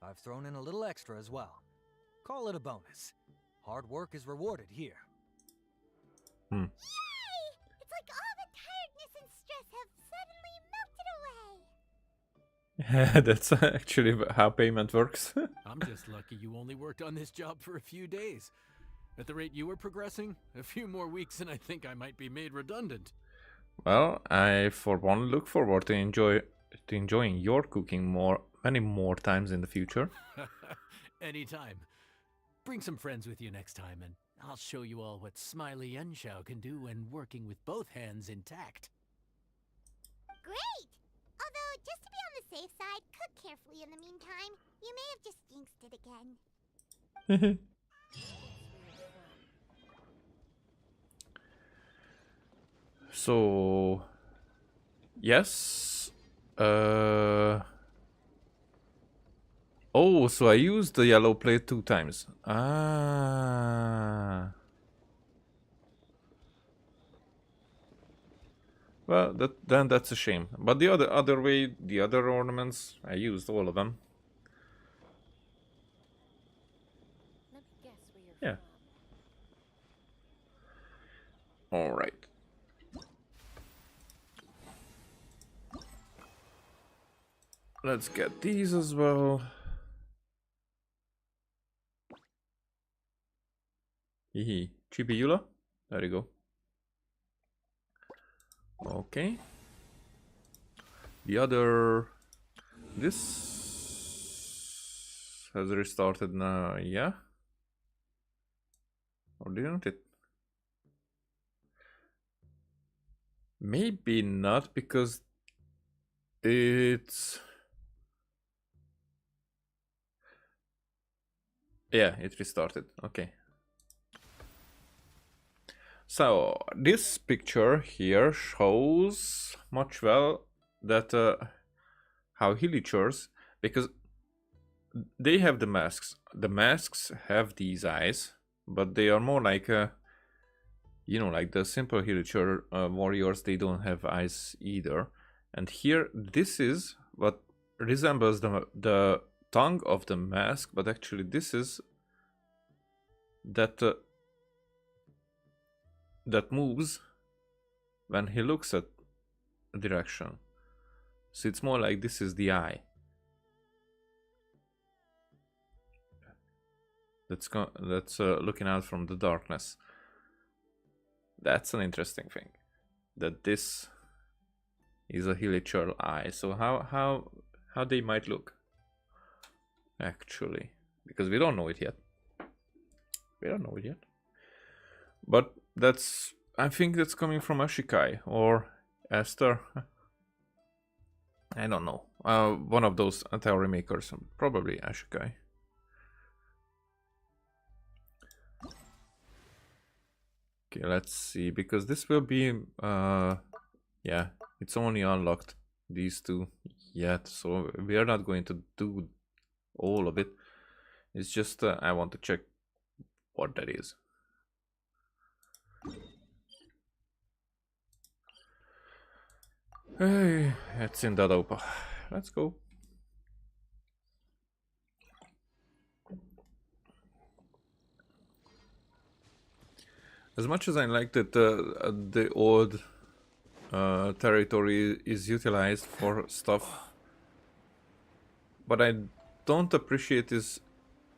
Speaker 5: I've thrown in a little extra as well. Call it a bonus. Hard work is rewarded here.
Speaker 3: Yay! It's like all the tiredness and stress
Speaker 1: That's actually how payment works.
Speaker 10: I'm just lucky you only worked on this job for a few days. At the rate you were progressing, a few more weeks and I think I might be made redundant.
Speaker 1: Well, I for one look forward to enjoying your cooking many more times in the future.
Speaker 10: Anytime. Bring some friends with you next time and I'll show you all what Smiley Yenshao can do when working with both hands intact.
Speaker 3: Great! Although, just to be on the safe side, cook carefully in the meantime. You may have just jinxed it again.
Speaker 1: So, yes. Oh, so I used the yellow plate 2 times. Ah. Well, then that's a shame. But the other way, the other ornaments, I used all of them.
Speaker 2: Let me guess where you're
Speaker 1: Yeah.
Speaker 2: from.
Speaker 1: All right. Let's get these as well. Hehe. Chibiula? There you go. Okay. The other... This... has restarted now, yeah? Or didn't it? Maybe not, because... it's... Yeah, it restarted. Okay. So, this picture here shows much well that how villagers, because they have the masks. The masks have these eyes, but they are more like you know, like the simple villager warriors. They don't have eyes either. And here, this is what resembles the tongue of the mask, but actually this is that that moves when he looks at a direction. So it's more like this is the eye. That's looking out from the darkness. That's an interesting thing. That this is a villager eye. So how they might look? Actually, because we don't know it yet. We don't know it yet. But that's, I think that's coming from Ashikai or Esther. I don't know. One of those theory makers, probably Ashikai. Okay, let's see, because this will be, yeah, it's only unlocked these two yet, so we are not going to do all of it. It's just I want to check what that is. Hey, it's in Dadopa. Let's go. As much as I like that the old territory is utilized for stuff, what I don't appreciate is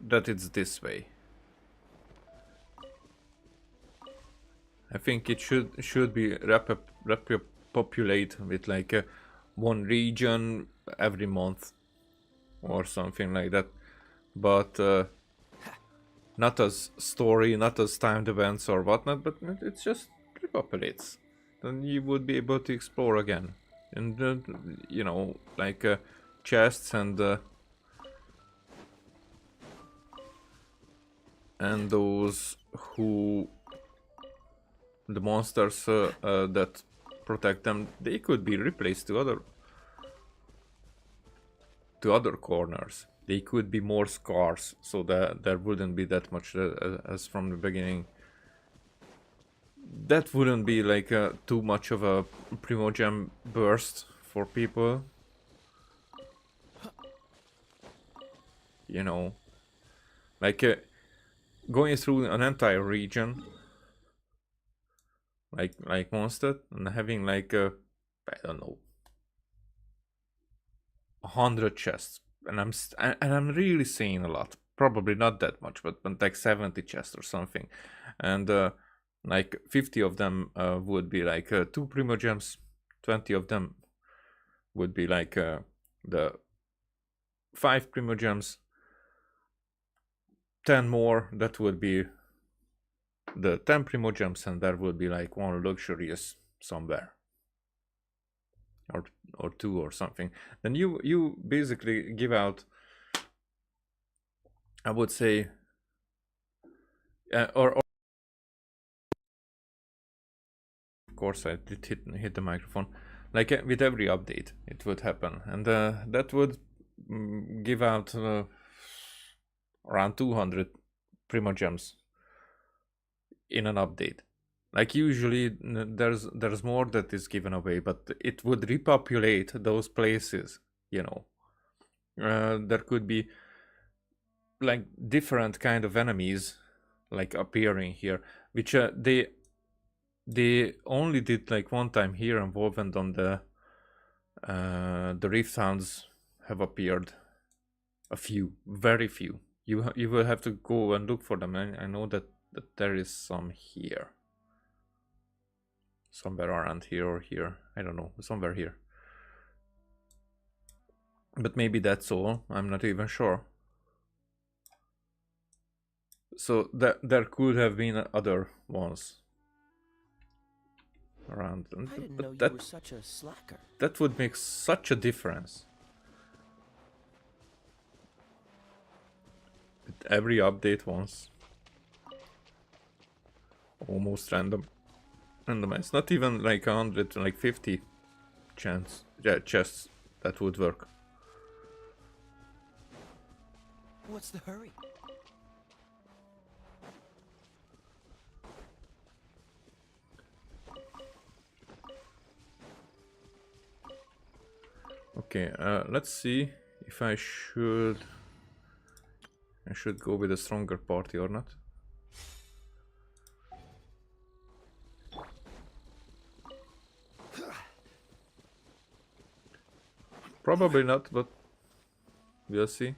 Speaker 1: that it's this way. I think it should be repopulate with like one region every month or something like that, but not as story, not as timed events or whatnot, but it's just repopulates. Then you would be able to explore again, and you know, like chests and those who the monsters that protect them, they could be replaced to other corners. They could be more scarce, so that there wouldn't be that much as from the beginning. That wouldn't be like too much of a primogem burst for people. You know, like going through an entire region, like Mondstadt, and having like I don't know, 100 chests, and I'm really saying a lot. Probably not that much, but like 70 chests or something, and like 50 of them would be like 2 primogems, 20 of them would be like the 5 primogems, 10 more that would be the 10 primogems, and there would be like one luxurious somewhere, or 2 or something. Then you basically give out, I would say, or of course I did hit the microphone. Like with every update, it would happen, and that would give out around 200 primogems in an update. Like usually there's more that is given away, but it would repopulate those places, you know. There could be like different kind of enemies like appearing here, which they only did like one time here, involvement on the Rift Hounds have appeared. A few, very few. You will have to go and look for them. I know that there is some here, somewhere around here or here. I don't know, somewhere here. But maybe that's all. I'm not even sure. So there could have been other ones around.
Speaker 6: I didn't know
Speaker 1: that,
Speaker 6: you were such a slacker.
Speaker 1: That would make such a difference. With every update once. Almost randomized. Not even like 100, like 50 chests that would work.
Speaker 6: What's the hurry?
Speaker 1: Okay, let's see if I should go with a stronger party or not. Probably not, but we'll see.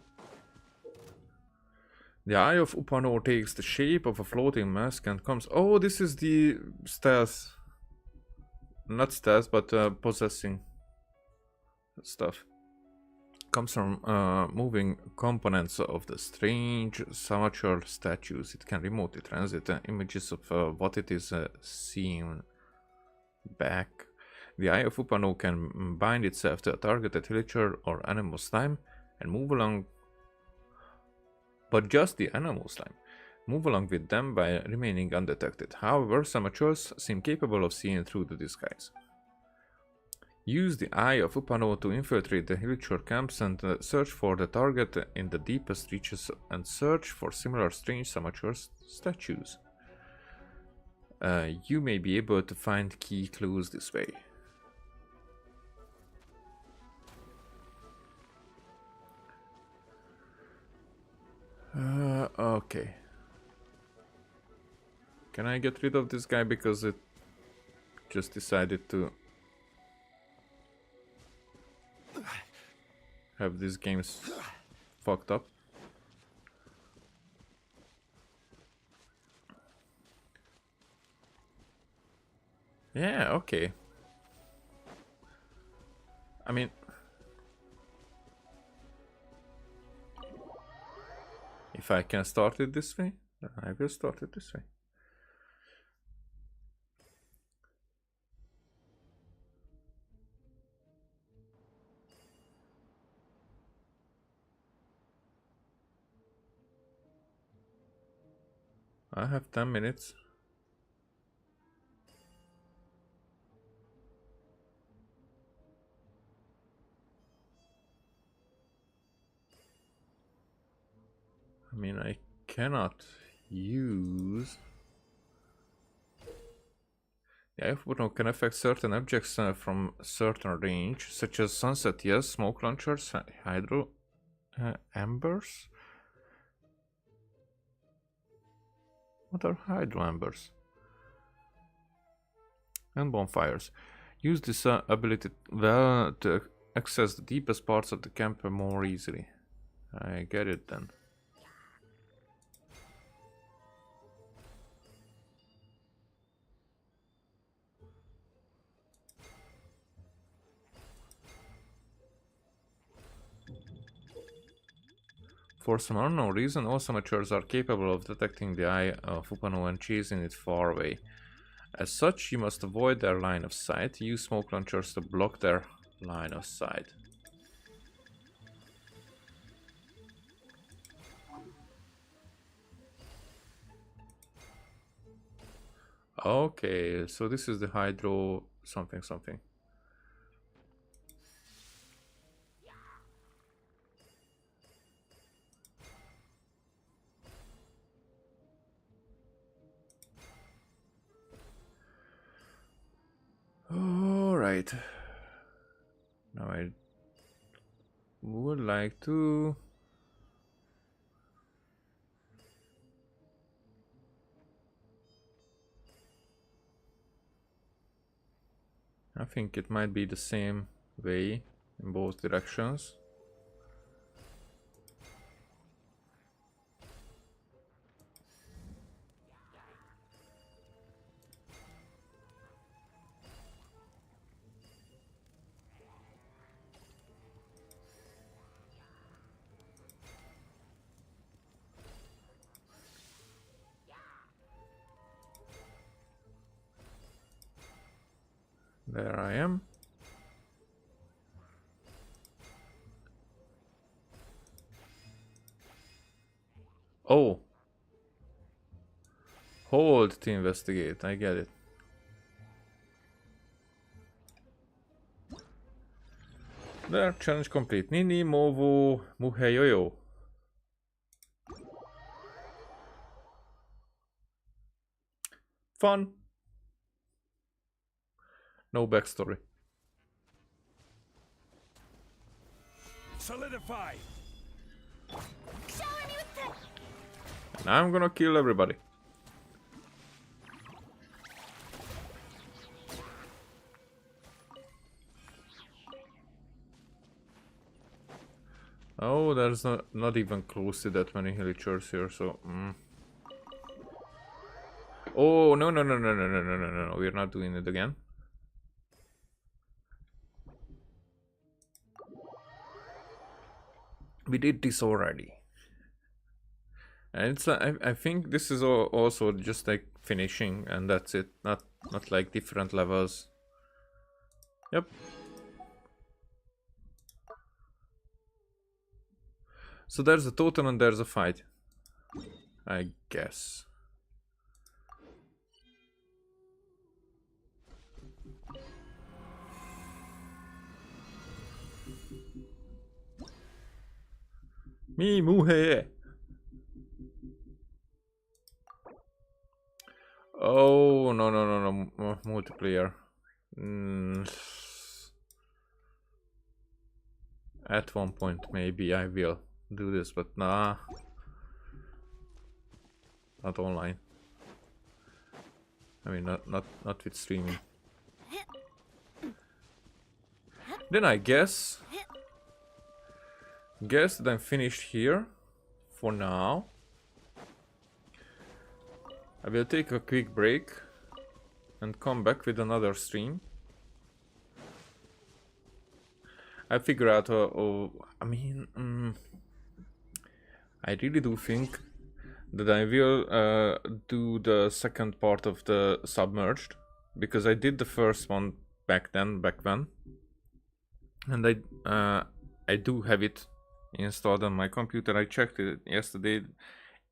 Speaker 1: The Eye of Upano takes the shape of a floating mask and comes... Oh, this is the stealth. Not stealth, but possessing stuff. Comes from moving components of the strange Samature statues. It can remotely transit images of what it is seeing back. The Eye of Upano can bind itself to a targeted villager or animal slime and move along, but just the animal slime. Move along with them by remaining undetected. However, Samatures seem capable of seeing through the disguise. Use the Eye of Upano to infiltrate the villager camps and search for the target in the deepest reaches and search for similar strange Samatures statues. You may be able to find key clues this way. Okay. Can I get rid of this guy because it just decided to have these games fucked up? Yeah, okay. I mean, if I can start it this way, then I will start it this way. I have 10 minutes. I mean, I cannot use... The Eye of Upano can affect certain objects from certain range, such as sunset, yes, smoke launchers, hydro embers. What are hydro embers? And bonfires. Use this ability well to access the deepest parts of the camp more easily. I get it then. For some unknown reason, all amateurs are capable of detecting the eye of Upano and chasing it far away. As such, you must avoid their line of sight. Use smoke launchers to block their line of sight. Okay, so this is the hydro something something. All right. Now I would like to I think it might be the same way in both directions. There I am. Oh. Hold to investigate, I get it. There, challenge complete. Nini, Movu, Muheyoyo. Fun. No backstory.
Speaker 12: Solidify.
Speaker 3: Shower me with the...
Speaker 1: And I'm gonna kill everybody. Oh, there's not even close to that many villagers here, so... Oh, no, we're not doing it again. We did this already. And it's I think this is also just like finishing and that's it. Not like different levels. Yep. So there's a totem and there's a fight. I guess. Me muhe. Oh no multiplayer. At one point maybe I will do this, but nah. Not online. I mean not with streaming. Then I guess that I'm finished here for now. I will take a quick break and come back with another stream. I figure out I mean I really do think that I will do the second part of the submerged, because I did the first one back then, and I do have it installed on my computer. I checked it yesterday.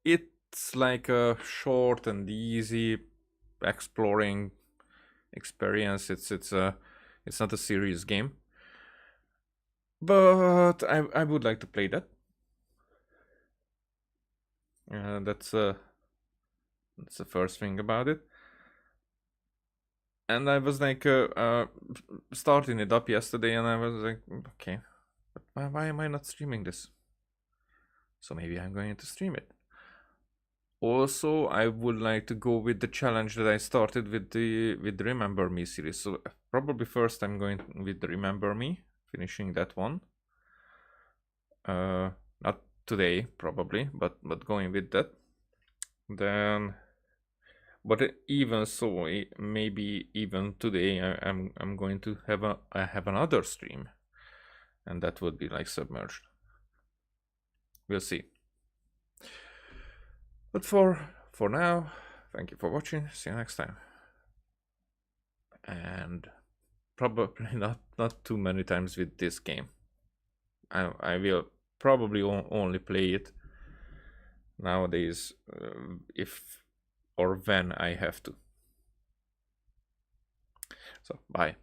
Speaker 1: It's like a short and easy exploring experience. It's not a serious game, but I would like to play that. That's the first thing about it. And I was like starting it up yesterday, and I was like, okay, but why am I not streaming this? So maybe I'm going to stream it. Also, I would like to go with the challenge that I started with the Remember Me series. So probably first I'm going with the Remember Me finishing that one. Not today probably, but going with that. Then, but even so, maybe even today I'm going to have another stream, and that would be like submerged. We'll see. But for now, thank you for watching. See you next time. And probably not too many times with this game. I will probably only play it nowadays if or when I have to. So bye.